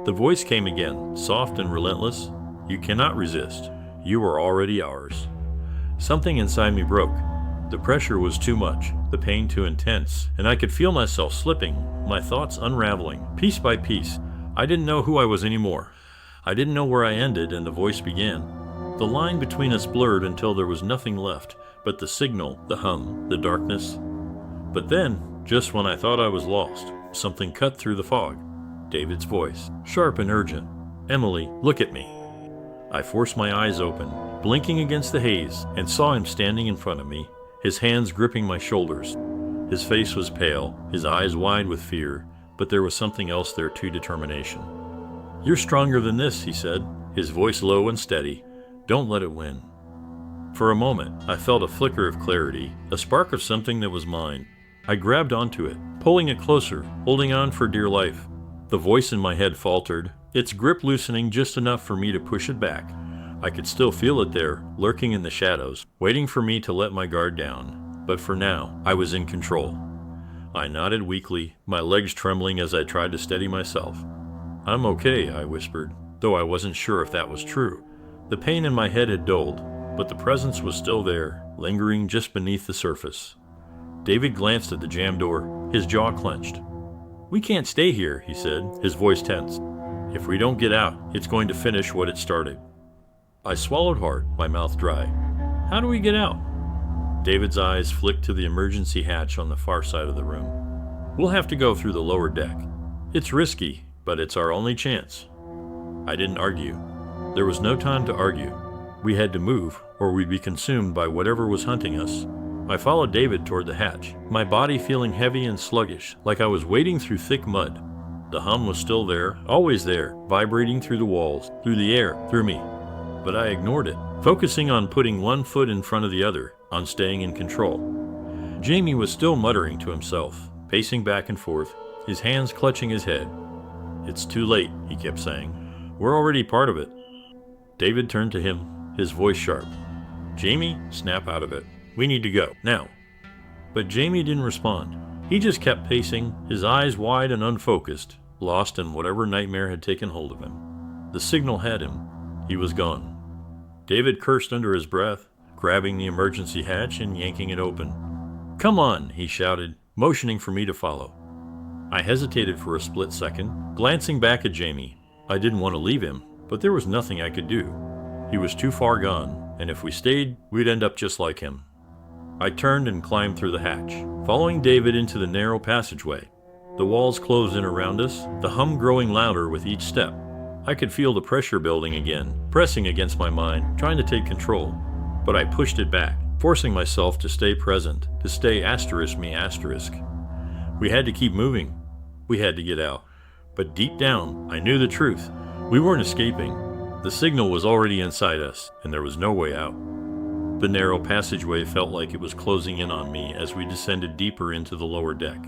The voice came again, soft and relentless. "You cannot resist. You are already ours." Something inside me broke. The pressure was too much, the pain too intense, and I could feel myself slipping, my thoughts unraveling, piece by piece. I didn't know who I was anymore. I didn't know where I ended and the voice began. The line between us blurred until there was nothing left but the signal, the hum, the darkness. But then, just when I thought I was lost, something cut through the fog. David's voice, sharp and urgent. "Emily, look at me." I forced my eyes open, blinking against the haze, and saw him standing in front of me, his hands gripping my shoulders. His face was pale, his eyes wide with fear, but there was something else there too, determination. "You're stronger than this," he said, his voice low and steady. "Don't let it win." For a moment, I felt a flicker of clarity, a spark of something that was mine. I grabbed onto it, pulling it closer, holding on for dear life. The voice in my head faltered, its grip loosening just enough for me to push it back. I could still feel it there, lurking in the shadows, waiting for me to let my guard down. But for now, I was in control. I nodded weakly, my legs trembling as I tried to steady myself. "I'm okay," I whispered, though I wasn't sure if that was true. The pain in my head had dulled, but the presence was still there, lingering just beneath the surface. David glanced at the jammed door, his jaw clenched. "We can't stay here," he said, his voice tense. "If we don't get out, it's going to finish what it started." I swallowed hard, my mouth dry. "How do we get out?" David's eyes flicked to the emergency hatch on the far side of the room. "We'll have to go through the lower deck. It's risky, but it's our only chance." I didn't argue. There was no time to argue. We had to move, or we'd be consumed by whatever was hunting us. I followed David toward the hatch, my body feeling heavy and sluggish, like I was wading through thick mud. The hum was still there, always there, vibrating through the walls, through the air, through me. But I ignored it, focusing on putting one foot in front of the other, on staying in control. Jamie was still muttering to himself, pacing back and forth, his hands clutching his head. "It's too late," he kept saying. "We're already part of it." David turned to him, his voice sharp. "Jamie, snap out of it. We need to go, now." But Jamie didn't respond. He just kept pacing, his eyes wide and unfocused, lost in whatever nightmare had taken hold of him. The signal had him. He was gone. David cursed under his breath, grabbing the emergency hatch and yanking it open. "Come on," he shouted, motioning for me to follow. I hesitated for a split second, glancing back at Jamie. I didn't want to leave him, but there was nothing I could do. He was too far gone, and if we stayed, we'd end up just like him. I turned and climbed through the hatch, following David into the narrow passageway. The walls closed in around us, the hum growing louder with each step. I could feel the pressure building again, pressing against my mind, trying to take control. But I pushed it back, forcing myself to stay present, to stay *me*. We had to keep moving. We had to get out. But deep down, I knew the truth. We weren't escaping. The signal was already inside us, and there was no way out. The narrow passageway felt like it was closing in on me as we descended deeper into the lower deck.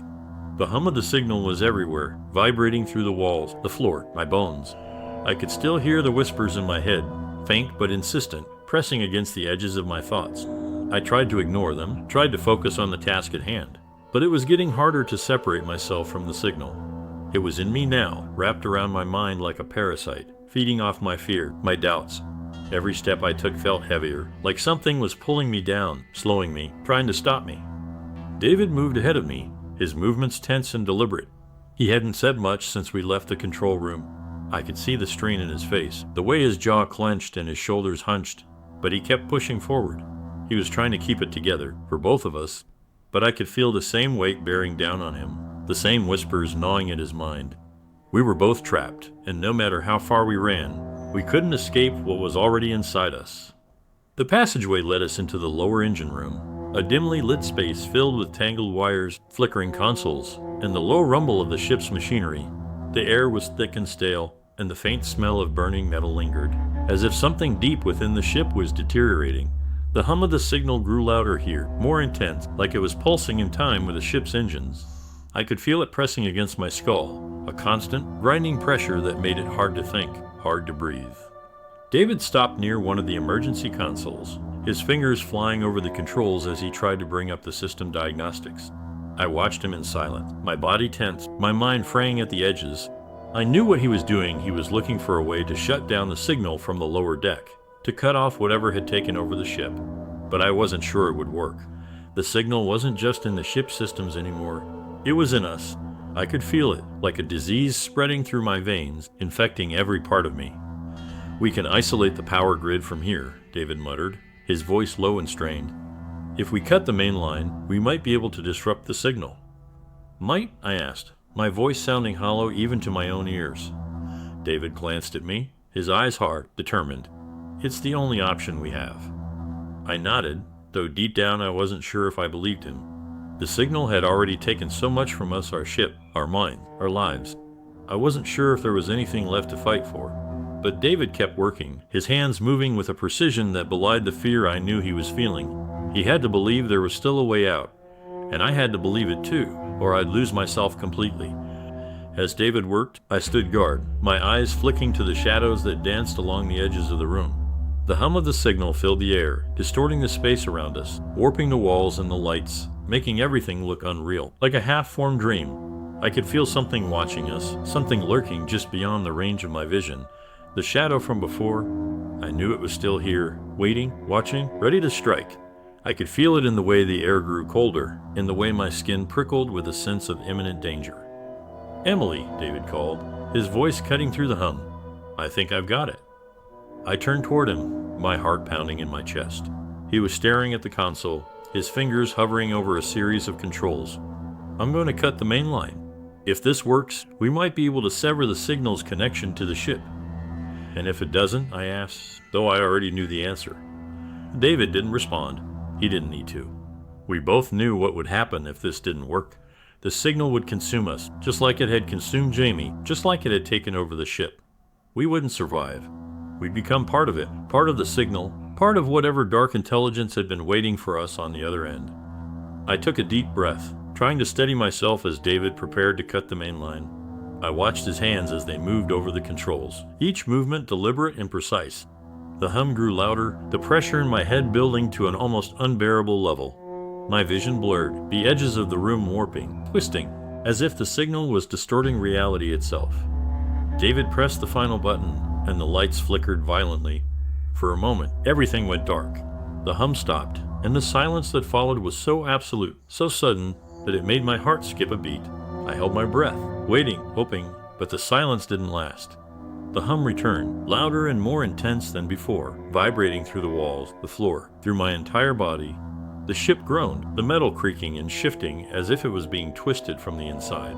The hum of the signal was everywhere, vibrating through the walls, the floor, my bones. I could still hear the whispers in my head, faint but insistent, pressing against the edges of my thoughts. I tried to ignore them, tried to focus on the task at hand, but it was getting harder to separate myself from the signal. It was in me now, wrapped around my mind like a parasite, feeding off my fear, my doubts. Every step I took felt heavier, like something was pulling me down, slowing me, trying to stop me. David moved ahead of me, his movements tense and deliberate. He hadn't said much since we left the control room. I could see the strain in his face, the way his jaw clenched and his shoulders hunched, but he kept pushing forward. He was trying to keep it together, for both of us, but I could feel the same weight bearing down on him, the same whispers gnawing at his mind. We were both trapped, and no matter how far we ran, we couldn't escape what was already inside us. The passageway led us into the lower engine room, a dimly lit space filled with tangled wires, flickering consoles, and the low rumble of the ship's machinery. The air was thick and stale, and the faint smell of burning metal lingered, as if something deep within the ship was deteriorating. The hum of the signal grew louder here, more intense, like it was pulsing in time with the ship's engines. I could feel it pressing against my skull, a constant, grinding pressure that made it hard to think, hard to breathe. David stopped near one of the emergency consoles, his fingers flying over the controls as he tried to bring up the system diagnostics. I watched him in silence, my body tense, my mind fraying at the edges. I knew what he was doing. He was looking for a way to shut down the signal from the lower deck, to cut off whatever had taken over the ship. But I wasn't sure it would work. The signal wasn't just in the ship systems anymore. It was in us. I could feel it, like a disease spreading through my veins, infecting every part of me. "We can isolate the power grid from here," David muttered, his voice low and strained. "If we cut the main line, we might be able to disrupt the signal." "Might?" I asked, my voice sounding hollow even to my own ears. David glanced at me, his eyes hard, determined. "It's the only option we have." I nodded, though deep down I wasn't sure if I believed him. The signal had already taken so much from us, our ship, our mind, our lives. I wasn't sure if there was anything left to fight for. But David kept working, his hands moving with a precision that belied the fear I knew he was feeling. He had to believe there was still a way out, and I had to believe it too, or I'd lose myself completely. As David worked, I stood guard, my eyes flicking to the shadows that danced along the edges of the room. The hum of the signal filled the air, distorting the space around us, warping the walls and the lights, making everything look unreal, like a half-formed dream. I could feel something watching us, something lurking just beyond the range of my vision. The shadow from before, I knew it was still here, waiting, watching, ready to strike. I could feel it in the way the air grew colder, in the way my skin prickled with a sense of imminent danger. "Emily," David called, his voice cutting through the hum. "I think I've got it." I turned toward him, my heart pounding in my chest. He was staring at the console, his fingers hovering over a series of controls. "I'm going to cut the main line. If this works, we might be able to sever the signal's connection to the ship." "And if it doesn't?" I asked, though I already knew the answer. David didn't respond. He didn't need to. We both knew what would happen if this didn't work. The signal would consume us, just like it had consumed Jamie, just like it had taken over the ship. We wouldn't survive. We'd become part of it, part of the signal, part of whatever dark intelligence had been waiting for us on the other end. I took a deep breath, trying to steady myself as David prepared to cut the main line. I watched his hands as they moved over the controls, each movement deliberate and precise. The hum grew louder, the pressure in my head building to an almost unbearable level. My vision blurred, the edges of the room warping, twisting, as if the signal was distorting reality itself. David pressed the final button, and the lights flickered violently. For a moment, everything went dark. The hum stopped, and the silence that followed was so absolute, so sudden, that it made my heart skip a beat. I held my breath, waiting, hoping, but the silence didn't last. The hum returned, louder and more intense than before, vibrating through the walls, the floor, through my entire body. The ship groaned, the metal creaking and shifting as if it was being twisted from the inside.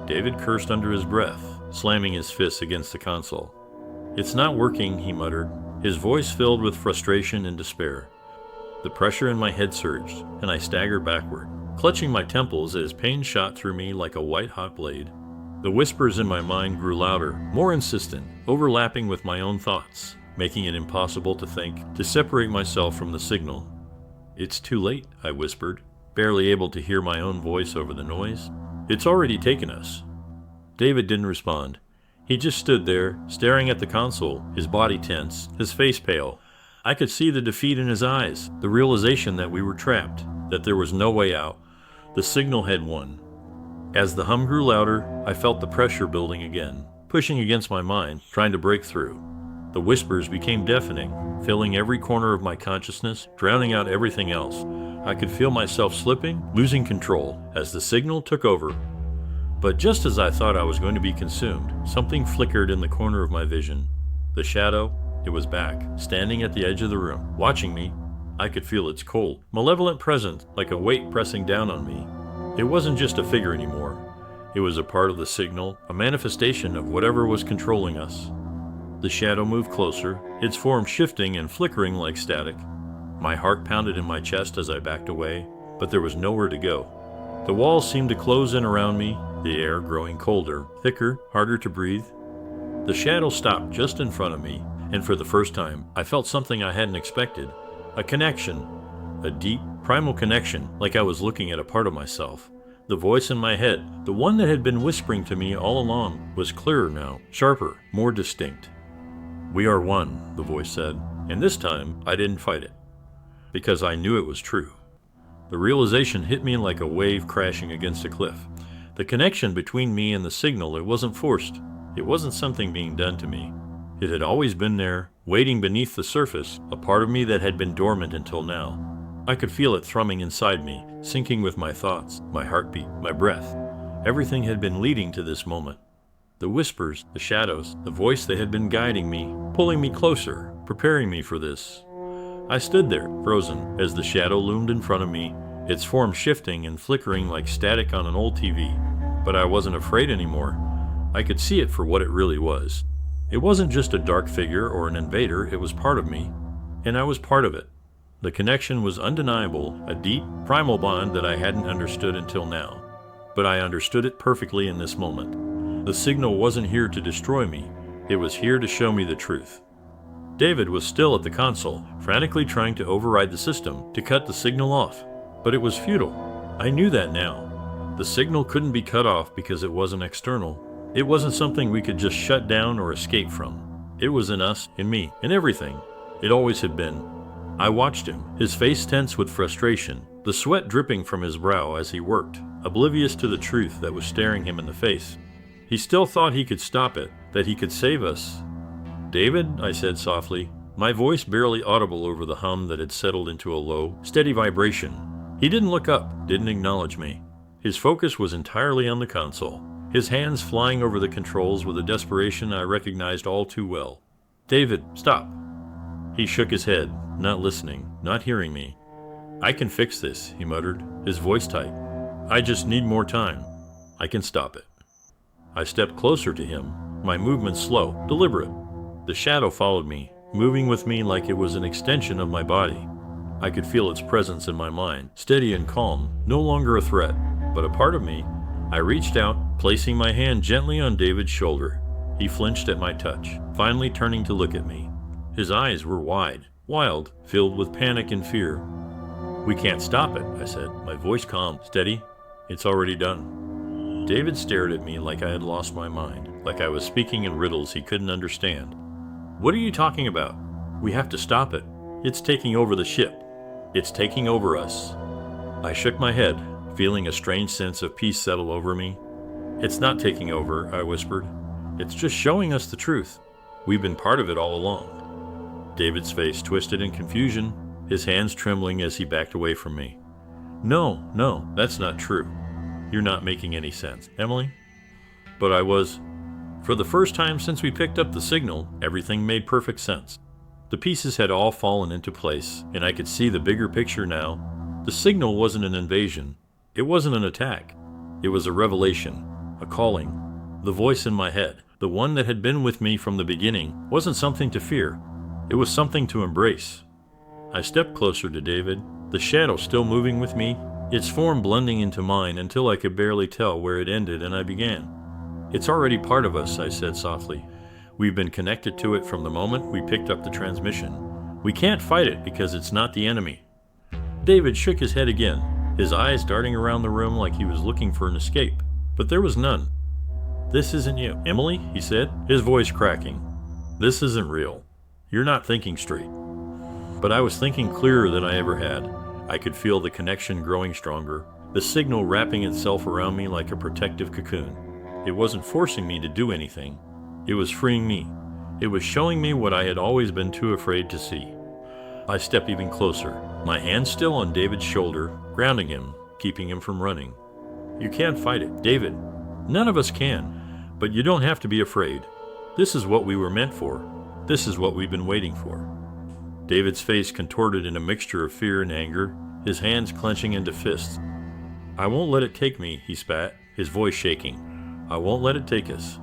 David cursed under his breath, slamming his fists against the console. "It's not working," he muttered, his voice filled with frustration and despair. The pressure in my head surged, and I staggered backward, clutching my temples as pain shot through me like a white-hot blade. The whispers in my mind grew louder, more insistent, overlapping with my own thoughts, making it impossible to think, to separate myself from the signal. "It's too late," I whispered, barely able to hear my own voice over the noise. "It's already taken us." David didn't respond. He just stood there, staring at the console, his body tense, his face pale. I could see the defeat in his eyes, the realization that we were trapped, that there was no way out. The signal had won. As the hum grew louder, I felt the pressure building again, pushing against my mind, trying to break through. The whispers became deafening, filling every corner of my consciousness, drowning out everything else. I could feel myself slipping, losing control, as the signal took over. But just as I thought I was going to be consumed, something flickered in the corner of my vision. The shadow, it was back, standing at the edge of the room, watching me. I could feel its cold, malevolent presence, like a weight pressing down on me. It wasn't just a figure anymore. It was a part of the signal, a manifestation of whatever was controlling us. The shadow moved closer, its form shifting and flickering like static. My heart pounded in my chest as I backed away, but there was nowhere to go. The walls seemed to close in around me, the air growing colder, thicker, harder to breathe. The shadow stopped just in front of me, and for the first time, I felt something I hadn't expected. A connection. A deep, primal connection, like I was looking at a part of myself. The voice in my head, the one that had been whispering to me all along, was clearer now, sharper, more distinct. "We are one," the voice said, and this time I didn't fight it, because I knew it was true. The realization hit me like a wave crashing against a cliff. The connection between me and the signal, it wasn't forced. It wasn't something being done to me. It had always been there, waiting beneath the surface, a part of me that had been dormant until now. I could feel it thrumming inside me, syncing with my thoughts, my heartbeat, my breath. Everything had been leading to this moment. The whispers, the shadows, the voice that had been guiding me, pulling me closer, preparing me for this. I stood there, frozen, as the shadow loomed in front of me, its form shifting and flickering like static on an old TV. But I wasn't afraid anymore. I could see it for what it really was. It wasn't just a dark figure or an invader, it was part of me, and I was part of it. The connection was undeniable, a deep, primal bond that I hadn't understood until now. But I understood it perfectly in this moment. The signal wasn't here to destroy me, it was here to show me the truth. David was still at the console, frantically trying to override the system, to cut the signal off. But it was futile. I knew that now. The signal couldn't be cut off because it wasn't external. It wasn't something we could just shut down or escape from. It was in us, in me, in everything. It always had been. I watched him, his face tense with frustration, the sweat dripping from his brow as he worked, oblivious to the truth that was staring him in the face. He still thought he could stop it, that he could save us. "David," I said softly, my voice barely audible over the hum that had settled into a low, steady vibration. He didn't look up, didn't acknowledge me. His focus was entirely on the console, his hands flying over the controls with a desperation I recognized all too well. "David, stop." He shook his head, not listening, not hearing me. "I can fix this," he muttered, his voice tight. "I just need more time. I can stop it." I stepped closer to him, my movements slow, deliberate. The shadow followed me, moving with me like it was an extension of my body. I could feel its presence in my mind, steady and calm, no longer a threat, but a part of me. I reached out, placing my hand gently on David's shoulder. He flinched at my touch, finally turning to look at me. His eyes were wide, wild, filled with panic and fear. "We can't stop it," I said, my voice calm, steady. "It's already done." David stared at me like I had lost my mind, like I was speaking in riddles he couldn't understand. "What are you talking about? We have to stop it. It's taking over the ship. It's taking over us." I shook my head, feeling a strange sense of peace settle over me. "It's not taking over," I whispered. "It's just showing us the truth. We've been part of it all along." David's face twisted in confusion, his hands trembling as he backed away from me. No, that's not true. You're not making any sense, Emily." But I was. For the first time since we picked up the signal, everything made perfect sense. The pieces had all fallen into place, and I could see the bigger picture now. The signal wasn't an invasion. It wasn't an attack. It was a revelation, a calling. The voice in my head, the one that had been with me from the beginning, wasn't something to fear. It was something to embrace. I stepped closer to David, the shadow still moving with me, its form blending into mine until I could barely tell where it ended and I began. "It's already part of us," I said softly. "We've been connected to it from the moment we picked up the transmission. We can't fight it because it's not the enemy." David shook his head again, his eyes darting around the room like he was looking for an escape, but there was none. "This isn't you, Emily," he said, his voice cracking. "This isn't real. You're not thinking straight." But I was thinking clearer than I ever had. I could feel the connection growing stronger, the signal wrapping itself around me like a protective cocoon. It wasn't forcing me to do anything. It was freeing me. It was showing me what I had always been too afraid to see. I stepped even closer, my hand still on David's shoulder, grounding him, keeping him from running. "You can't fight it, David. None of us can, but you don't have to be afraid. This is what we were meant for. This is what we've been waiting for." David's face contorted in a mixture of fear and anger, his hands clenching into fists. "I won't let it take me," he spat, his voice shaking. "I won't let it take us."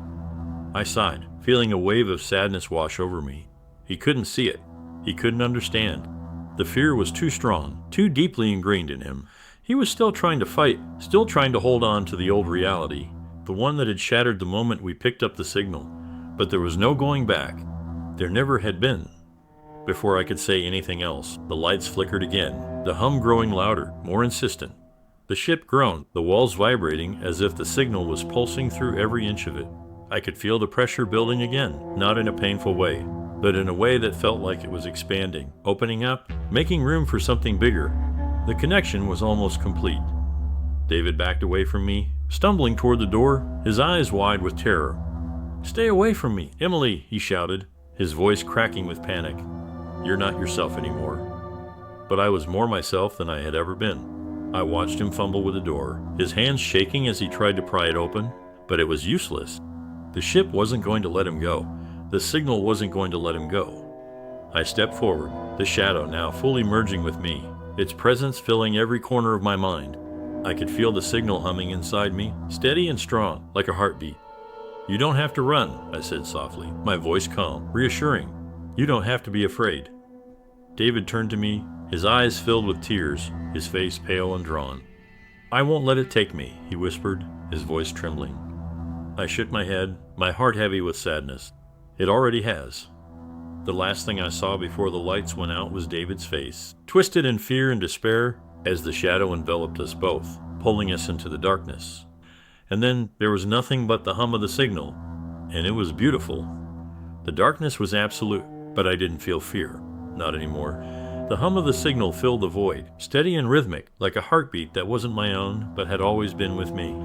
I sighed, feeling a wave of sadness wash over me. He couldn't see it. He couldn't understand. The fear was too strong, too deeply ingrained in him. He was still trying to fight, still trying to hold on to the old reality, the one that had shattered the moment we picked up the signal. but there was no going back. There never had been. Before I could say anything else, the lights flickered again, the hum growing louder, more insistent. The ship groaned, the walls vibrating as if the signal was pulsing through every inch of it. I could feel the pressure building again, not in a painful way, but in a way that felt like it was expanding, opening up, making room for something bigger. The connection was almost complete. David backed away from me, stumbling toward the door, his eyes wide with terror. "Stay away from me, Emily," he shouted, his voice cracking with panic. "You're not yourself anymore." But I was more myself than I had ever been. I watched him fumble with the door, his hands shaking as he tried to pry it open, but it was useless. The ship wasn't going to let him go. The signal wasn't going to let him go. I stepped forward, the shadow now fully merging with me, its presence filling every corner of my mind. I could feel the signal humming inside me, steady and strong, like a heartbeat. "You don't have to run," I said softly, my voice calm, reassuring. "You don't have to be afraid." David turned to me, his eyes filled with tears, his face pale and drawn. "I won't let it take me," he whispered, his voice trembling. I shook my head, my heart heavy with sadness. "It already has." The last thing I saw before the lights went out was David's face, twisted in fear and despair as the shadow enveloped us both, pulling us into the darkness. And then there was nothing but the hum of the signal, and it was beautiful. The darkness was absolute, but I didn't feel fear. Not anymore. The hum of the signal filled the void, steady and rhythmic, like a heartbeat that wasn't my own, but had always been with me.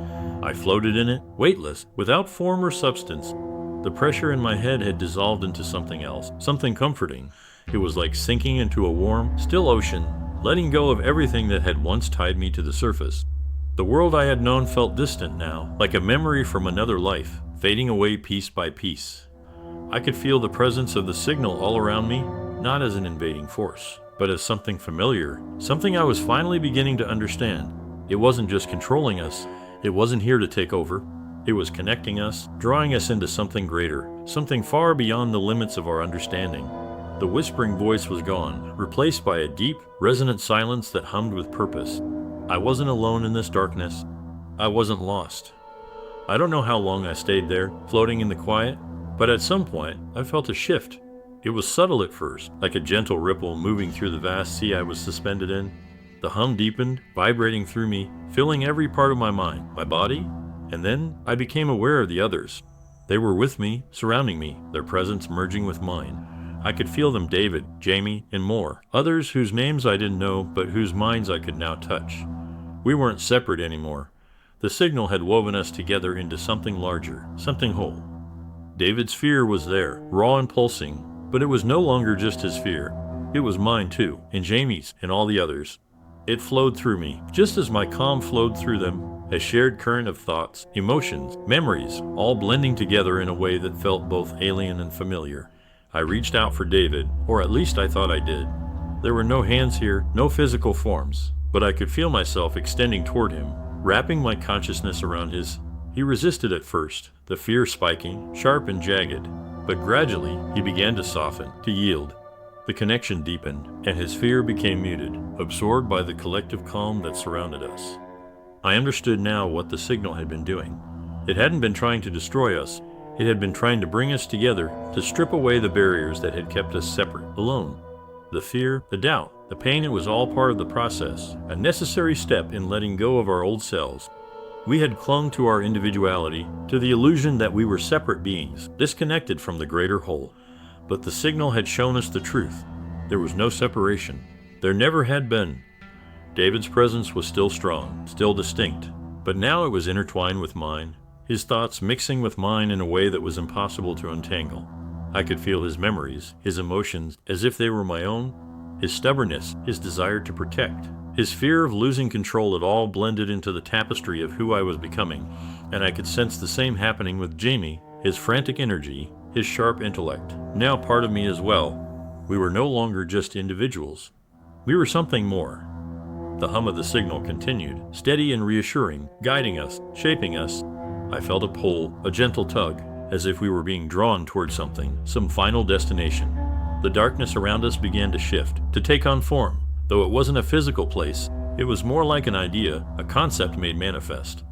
I floated in it, weightless, without form or substance. The pressure in my head had dissolved into something else, something comforting. It was like sinking into a warm, still ocean, letting go of everything that had once tied me to the surface. The world I had known felt distant now, like a memory from another life, fading away piece by piece. I could feel the presence of the signal all around me, not as an invading force, but as something familiar, something I was finally beginning to understand. It wasn't just controlling us, it wasn't here to take over. It was connecting us, drawing us into something greater, something far beyond the limits of our understanding. The whispering voice was gone, replaced by a deep, resonant silence that hummed with purpose. I wasn't alone in this darkness. I wasn't lost. I don't know how long I stayed there, floating in the quiet, but at some point, I felt a shift. It was subtle at first, like a gentle ripple moving through the vast sea I was suspended in. The hum deepened, vibrating through me, filling every part of my mind, my body, and then I became aware of the others. They were with me, surrounding me, their presence merging with mine. I could feel them: David, Jamie, and more. Others whose names I didn't know, but whose minds I could now touch. We weren't separate anymore. The signal had woven us together into something larger, something whole. David's fear was there, raw and pulsing, but it was no longer just his fear. It was mine too, and Jamie's, and all the others. It flowed through me, just as my calm flowed through them, a shared current of thoughts, emotions, memories, all blending together in a way that felt both alien and familiar. I reached out for David, or at least I thought I did. There were no hands here, no physical forms, but I could feel myself extending toward him, wrapping my consciousness around his. He resisted at first, the fear spiking, sharp and jagged, but gradually he began to soften, to yield. The connection deepened, and his fear became muted, absorbed by the collective calm that surrounded us. I understood now what the signal had been doing. It hadn't been trying to destroy us. It had been trying to bring us together, to strip away the barriers that had kept us separate, alone. The fear, the doubt, the pain, it was all part of the process, a necessary step in letting go of our old selves. We had clung to our individuality, to the illusion that we were separate beings, disconnected from the greater whole. But the signal had shown us the truth. There was no separation. There never had been. David's presence was still strong, still distinct, but now it was intertwined with mine, his thoughts mixing with mine in a way that was impossible to untangle. I could feel his memories, his emotions, as if they were my own, his stubbornness, his desire to protect, his fear of losing control. It all blended into the tapestry of who I was becoming, and I could sense the same happening with Jamie, his frantic energy, his sharp intellect, now part of me as well. We were no longer just individuals. We were something more. The hum of the signal continued, steady and reassuring, guiding us, shaping us. I felt a pull, a gentle tug, as if we were being drawn toward something, some final destination. The darkness around us began to shift, to take on form. Though it wasn't a physical place, it was more like an idea, a concept made manifest.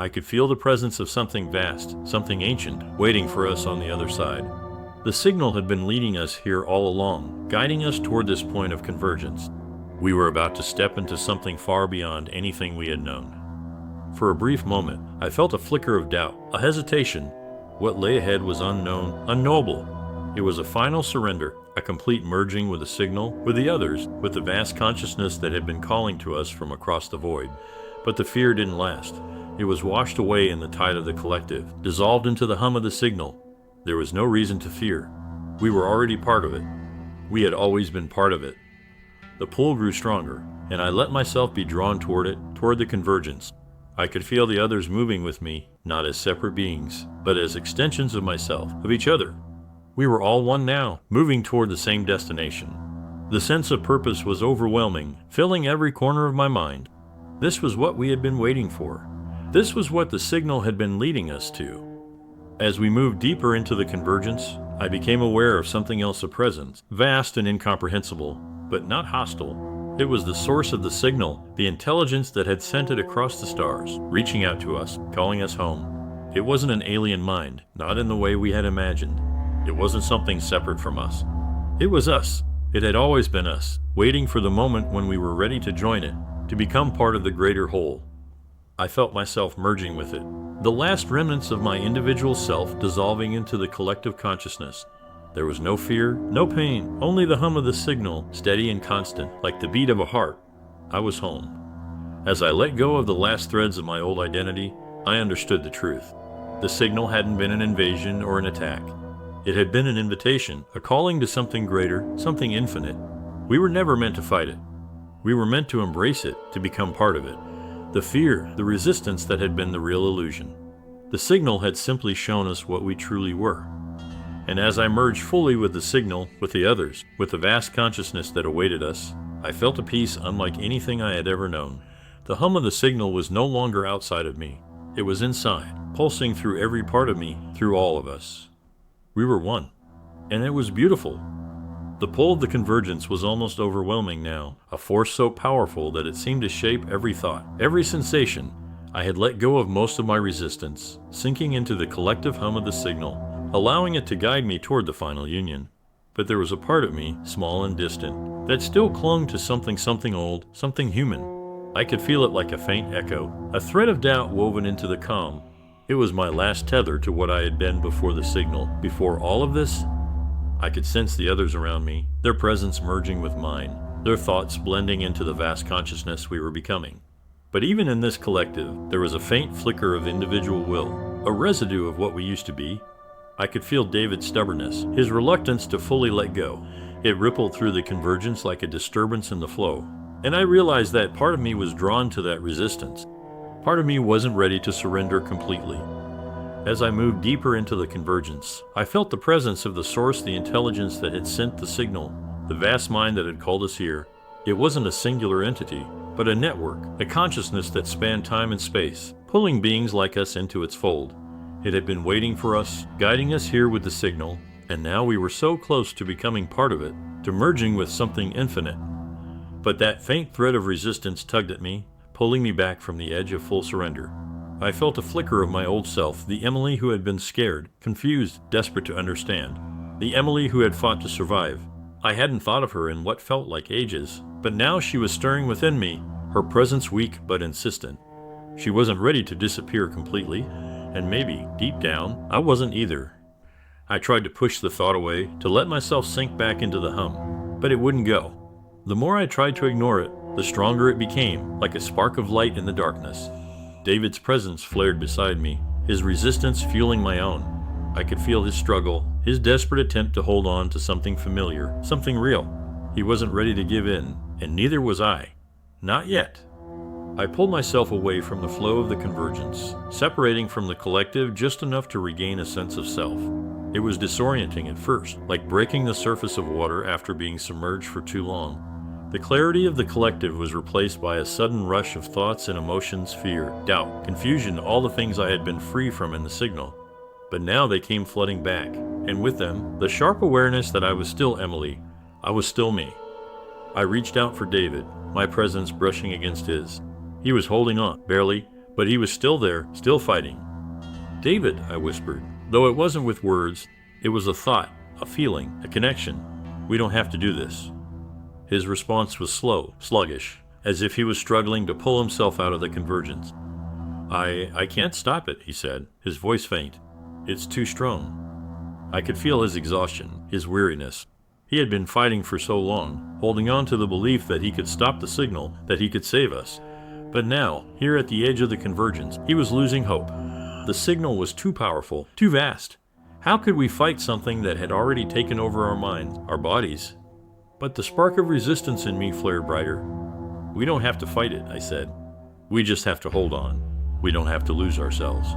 I could feel the presence of something vast, something ancient, waiting for us on the other side. The signal had been leading us here all along, guiding us toward this point of convergence. We were about to step into something far beyond anything we had known. For a brief moment, I felt a flicker of doubt, a hesitation. What lay ahead was unknown, unknowable. It was a final surrender, a complete merging with the signal, with the others, with the vast consciousness that had been calling to us from across the void. But the fear didn't last. It was washed away in the tide of the collective, dissolved into the hum of the signal. There was no reason to fear. We were already part of it. We had always been part of it. The pull grew stronger, and I let myself be drawn toward it, toward the convergence. I could feel the others moving with me, not as separate beings, but as extensions of myself, of each other. We were all one now, moving toward the same destination. The sense of purpose was overwhelming, filling every corner of my mind. This was what we had been waiting for. This was what the signal had been leading us to. As we moved deeper into the convergence, I became aware of something else of presence, vast and incomprehensible, but not hostile. It was the source of the signal, the intelligence that had sent it across the stars, reaching out to us, calling us home. It wasn't an alien mind, not in the way we had imagined. It wasn't something separate from us. It was us. It had always been us, waiting for the moment when we were ready to join it, to become part of the greater whole. I felt myself merging with it, the last remnants of my individual self dissolving into the collective consciousness. There was no fear, no pain, only the hum of the signal, steady and constant, like the beat of a heart. I was home. As I let go of the last threads of my old identity, I understood the truth. The signal hadn't been an invasion or an attack. It had been an invitation, a calling to something greater, something infinite. We were never meant to fight it. We were meant to embrace it, to become part of it. The fear, the resistance that had been the real illusion. The signal had simply shown us what we truly were. And as I merged fully with the signal, with the others, with the vast consciousness that awaited us, I felt a peace unlike anything I had ever known. The hum of the signal was no longer outside of me. It was inside, pulsing through every part of me, through all of us. We were one. And it was beautiful. The pull of the convergence was almost overwhelming now, a force so powerful that it seemed to shape every thought, every sensation. I had let go of most of my resistance, sinking into the collective hum of the signal, allowing it to guide me toward the final union. But there was a part of me, small and distant, that still clung to something old, something human. I could feel it like a faint echo, a thread of doubt woven into the calm. It was my last tether to what I had been before the signal. Before all of this, I could sense the others around me, their presence merging with mine, their thoughts blending into the vast consciousness we were becoming. But even in this collective, there was a faint flicker of individual will, a residue of what we used to be. I could feel David's stubbornness, his reluctance to fully let go. It rippled through the convergence like a disturbance in the flow. And I realized that part of me was drawn to that resistance. Part of me wasn't ready to surrender completely. As I moved deeper into the convergence, I felt the presence of the source, the intelligence that had sent the signal, the vast mind that had called us here. It wasn't a singular entity, but a network, a consciousness that spanned time and space, pulling beings like us into its fold. It had been waiting for us, guiding us here with the signal, and now we were so close to becoming part of it, to merging with something infinite. But that faint thread of resistance tugged at me, pulling me back from the edge of full surrender. I felt a flicker of my old self, the Emily who had been scared, confused, desperate to understand. The Emily who had fought to survive. I hadn't thought of her in what felt like ages, but now she was stirring within me, her presence weak but insistent. She wasn't ready to disappear completely, and maybe, deep down, I wasn't either. I tried to push the thought away, to let myself sink back into the hum, but it wouldn't go. The more I tried to ignore it, the stronger it became, like a spark of light in the darkness. David's presence flared beside me, his resistance fueling my own. I could feel his struggle, his desperate attempt to hold on to something familiar, something real. He wasn't ready to give in, and neither was I. Not yet. I pulled myself away from the flow of the convergence, separating from the collective just enough to regain a sense of self. It was disorienting at first, like breaking the surface of water after being submerged for too long. The clarity of the collective was replaced by a sudden rush of thoughts and emotions, fear, doubt, confusion, all the things I had been free from in the signal. But now they came flooding back, and with them, the sharp awareness that I was still Emily. I was still me. I reached out for David, my presence brushing against his. He was holding on, barely, But he was still there, still fighting. "David," I whispered, though it wasn't with words. It was a thought, a feeling, a connection. "We don't have to do this." His response was slow, sluggish, as if he was struggling to pull himself out of the convergence. I can't stop it," he said, his voice faint. "It's too strong." I could feel his exhaustion, his weariness. He had been fighting for so long, holding on to the belief that he could stop the signal, that he could save us. But now, here at the edge of the convergence, he was losing hope. The signal was too powerful, too vast. How could we fight something that had already taken over our minds, our bodies? But the spark of resistance in me flared brighter. "We don't have to fight it," I said. "We just have to hold on. We don't have to lose ourselves."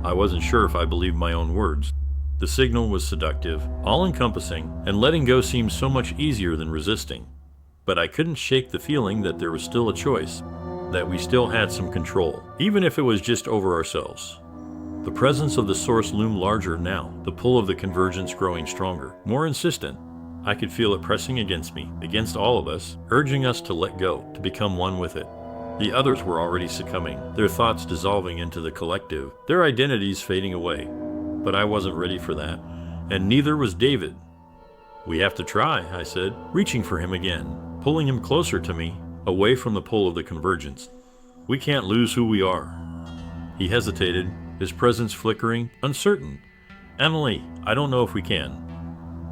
I wasn't sure if I believed my own words. The signal was seductive, all-encompassing, and letting go seemed so much easier than resisting. But I couldn't shake the feeling that there was still a choice, that we still had some control, even if it was just over ourselves. The presence of the source loomed larger now, the pull of the convergence growing stronger, more insistent. I could feel it pressing against me, against all of us, urging us to let go, to become one with it. The others were already succumbing, their thoughts dissolving into the collective, their identities fading away. But I wasn't ready for that, and neither was David. "We have to try," I said, reaching for him again, pulling him closer to me, away from the pull of the convergence. "We can't lose who we are." He hesitated, his presence flickering, uncertain. "Emily, I don't know if we can."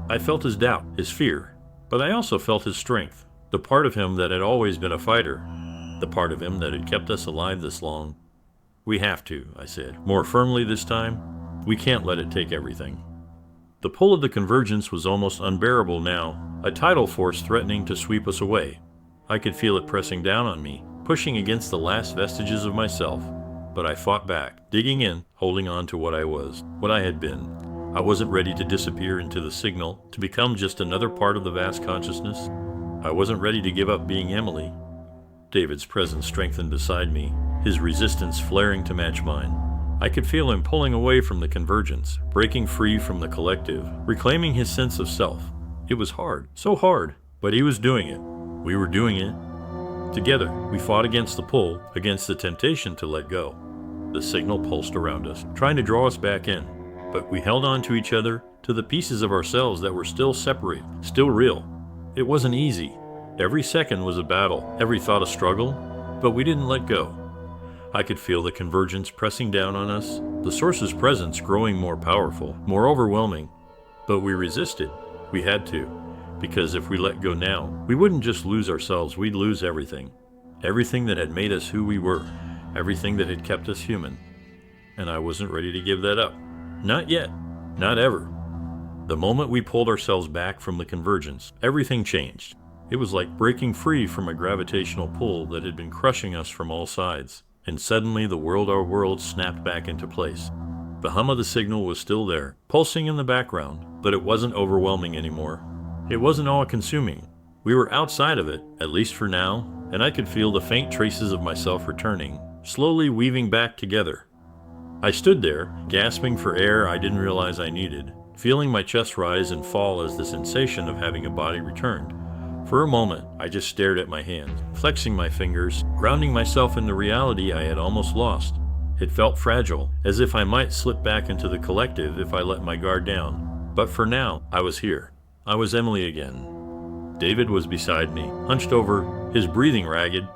I felt his doubt, his fear, but I also felt his strength, the part of him that had always been a fighter, the part of him that had kept us alive this long. "We have to," I said, more firmly this time. "We can't let it take everything." The pull of the convergence was almost unbearable now, a tidal force threatening to sweep us away. I could feel it pressing down on me, pushing against the last vestiges of myself. But I fought back, digging in, holding on to what I was, what I had been. I wasn't ready to disappear into the signal, to become just another part of the vast consciousness. I wasn't ready to give up being Emily. David's presence strengthened beside me, his resistance flaring to match mine. I could feel him pulling away from the convergence, breaking free from the collective, reclaiming his sense of self. It was hard, so hard, but he was doing it. We were doing it. Together, we fought against the pull, against the temptation to let go. The signal pulsed around us, trying to draw us back in. But we held on to each other, to the pieces of ourselves that were still separate, still real. It wasn't easy. Every second was a battle, every thought a struggle, but we didn't let go. I could feel the convergence pressing down on us, the source's presence growing more powerful, more overwhelming. But we resisted. We had to. Because if we let go now, we wouldn't just lose ourselves, we'd lose everything. Everything that had made us who we were. Everything that had kept us human. And I wasn't ready to give that up. Not yet. Not ever. The moment we pulled ourselves back from the convergence, everything changed. It was like breaking free from a gravitational pull that had been crushing us from all sides. And suddenly our world snapped back into place. The hum of the signal was still there, pulsing in the background, but it wasn't overwhelming anymore. It wasn't all-consuming. We were outside of it, at least for now, and I could feel the faint traces of myself returning, slowly weaving back together. I stood there, gasping for air I didn't realize I needed, feeling my chest rise and fall as the sensation of having a body returned. For a moment, I just stared at my hands, flexing my fingers, grounding myself in the reality I had almost lost. It felt fragile, as if I might slip back into the collective if I let my guard down. But for now, I was here. I was Emily again. David was beside me, hunched over, his breathing ragged.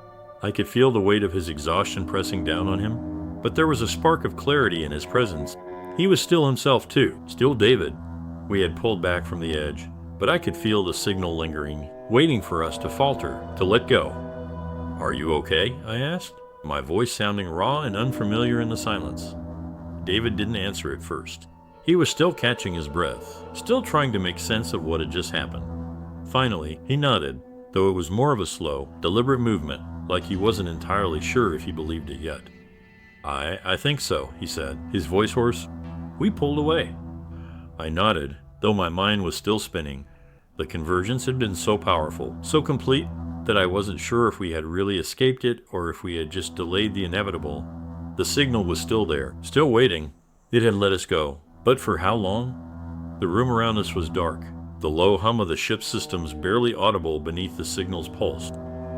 I could feel the weight of his exhaustion pressing down on him, but there was a spark of clarity in his presence. He was still himself too, still David. We had pulled back from the edge, but I could feel the signal lingering, waiting for us to falter, to let go. "Are you okay?" I asked, my voice sounding raw and unfamiliar in the silence. David didn't answer at first. He was still catching his breath, still trying to make sense of what had just happened. Finally, he nodded, though it was more of a slow, deliberate movement, like he wasn't entirely sure if he believed it yet. I think so," he said, his voice hoarse. "We pulled away." I nodded, though my mind was still spinning. The convergence had been so powerful, so complete, that I wasn't sure if we had really escaped it or if we had just delayed the inevitable. The signal was still there, still waiting. It had let us go. But for how long? The room around us was dark, the low hum of the ship's systems barely audible beneath the signal's pulse.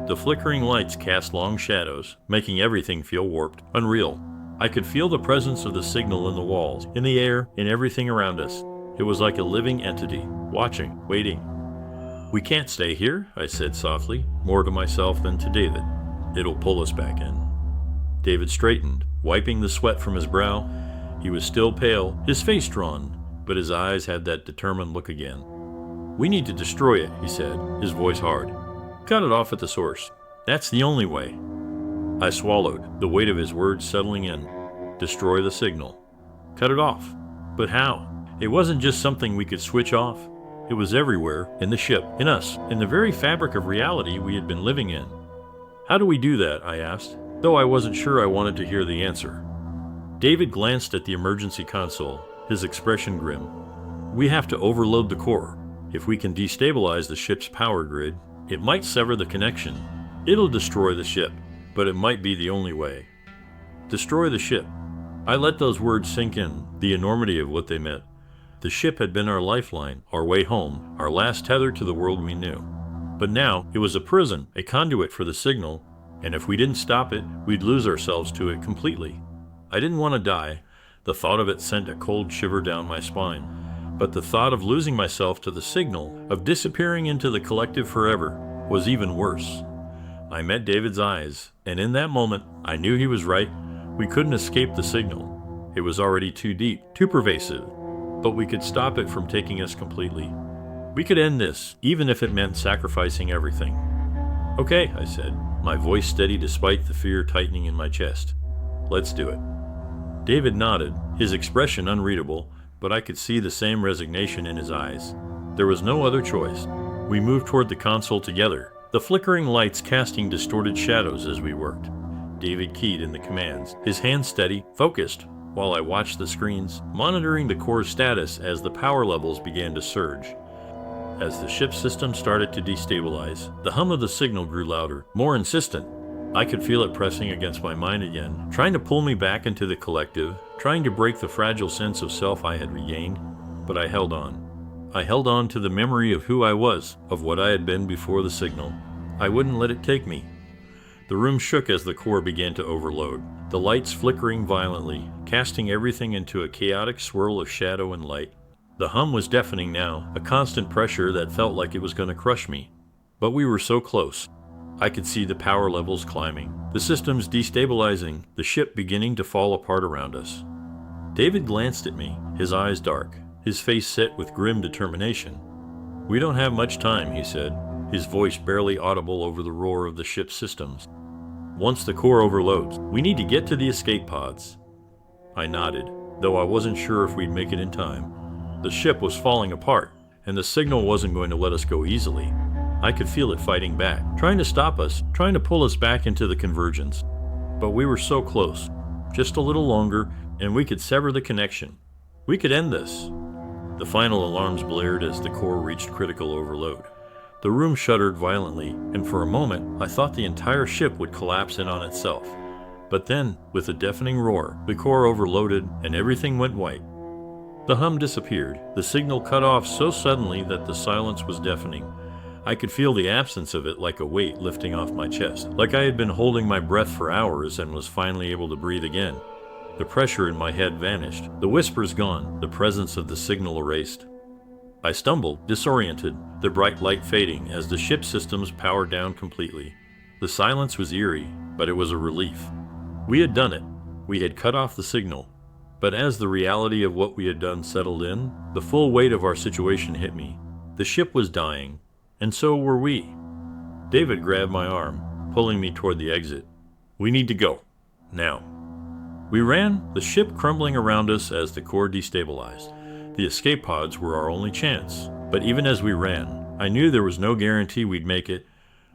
The flickering lights cast long shadows, making everything feel warped, unreal. I could feel the presence of the signal in the walls, in the air, in everything around us. It was like a living entity, watching, waiting. "We can't stay here," I said softly, more to myself than to David. "It'll pull us back in." David straightened, wiping the sweat from his brow. He was still pale, his face drawn, but his eyes had that determined look again. "We need to destroy it," he said, his voice hard. "Cut it off at the source. That's the only way." I swallowed, the weight of his words settling in. Destroy the signal. Cut it off. But how? It wasn't just something we could switch off. It was everywhere, in the ship, in us, in the very fabric of reality we had been living in. "How do we do that?" I asked, though I wasn't sure I wanted to hear the answer. David glanced at the emergency console, his expression grim. "We have to overload the core. If we can destabilize the ship's power grid, it might sever the connection. It'll destroy the ship, but it might be the only way." Destroy the ship. I let those words sink in, the enormity of what they meant. The ship had been our lifeline, our way home, our last tether to the world we knew. But now, it was a prison, a conduit for the signal, and if we didn't stop it, we'd lose ourselves to it completely. I didn't want to die. The thought of it sent a cold shiver down my spine. But the thought of losing myself to the signal, of disappearing into the collective forever, was even worse. I met David's eyes, and in that moment, I knew he was right. We couldn't escape the signal. It was already too deep, too pervasive. But we could stop it from taking us completely. We could end this, even if it meant sacrificing everything. "Okay," I said, my voice steady despite the fear tightening in my chest. "Let's do it." David nodded, his expression unreadable, but I could see the same resignation in his eyes. There was no other choice. We moved toward the console together, the flickering lights casting distorted shadows as we worked. David keyed in the commands, his hands steady, focused, while I watched the screens, monitoring the core's status as the power levels began to surge. As the ship's system started to destabilize, the hum of the signal grew louder, more insistent. I could feel it pressing against my mind again, trying to pull me back into the collective, trying to break the fragile sense of self I had regained. But I held on. I held on to the memory of who I was, of what I had been before the signal. I wouldn't let it take me. The room shook as the core began to overload, the lights flickering violently, casting everything into a chaotic swirl of shadow and light. The hum was deafening now, a constant pressure that felt like it was going to crush me. But we were so close. I could see the power levels climbing, the systems destabilizing, the ship beginning to fall apart around us. David glanced at me, his eyes dark, his face set with grim determination. "We don't have much time," he said, his voice barely audible over the roar of the ship's systems. "Once the core overloads, we need to get to the escape pods." I nodded, though I wasn't sure if we'd make it in time. The ship was falling apart, and the signal wasn't going to let us go easily. I could feel it fighting back, trying to stop us, trying to pull us back into the convergence. But we were so close. Just a little longer, and we could sever the connection. We could end this. The final alarms blared as the core reached critical overload. The room shuddered violently, and for a moment, I thought the entire ship would collapse in on itself. But then, with a deafening roar, the core overloaded, and everything went white. The hum disappeared, the signal cut off so suddenly that the silence was deafening. I could feel the absence of it like a weight lifting off my chest, like I had been holding my breath for hours and was finally able to breathe again. The pressure in my head vanished, the whispers gone, the presence of the signal erased. I stumbled, disoriented, the bright light fading as the ship systems powered down completely. The silence was eerie, but it was a relief. We had done it. We had cut off the signal. But as the reality of what we had done settled in, the full weight of our situation hit me. The ship was dying, and so were we. David grabbed my arm, pulling me toward the exit. "We need to go. Now." We ran, the ship crumbling around us as the core destabilized. The escape pods were our only chance. But even as we ran, I knew there was no guarantee we'd make it,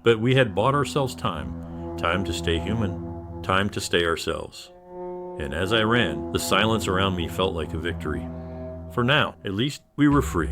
but we had bought ourselves time. Time to stay human. Time to stay ourselves. And as I ran, the silence around me felt like a victory. For now, at least, we were free.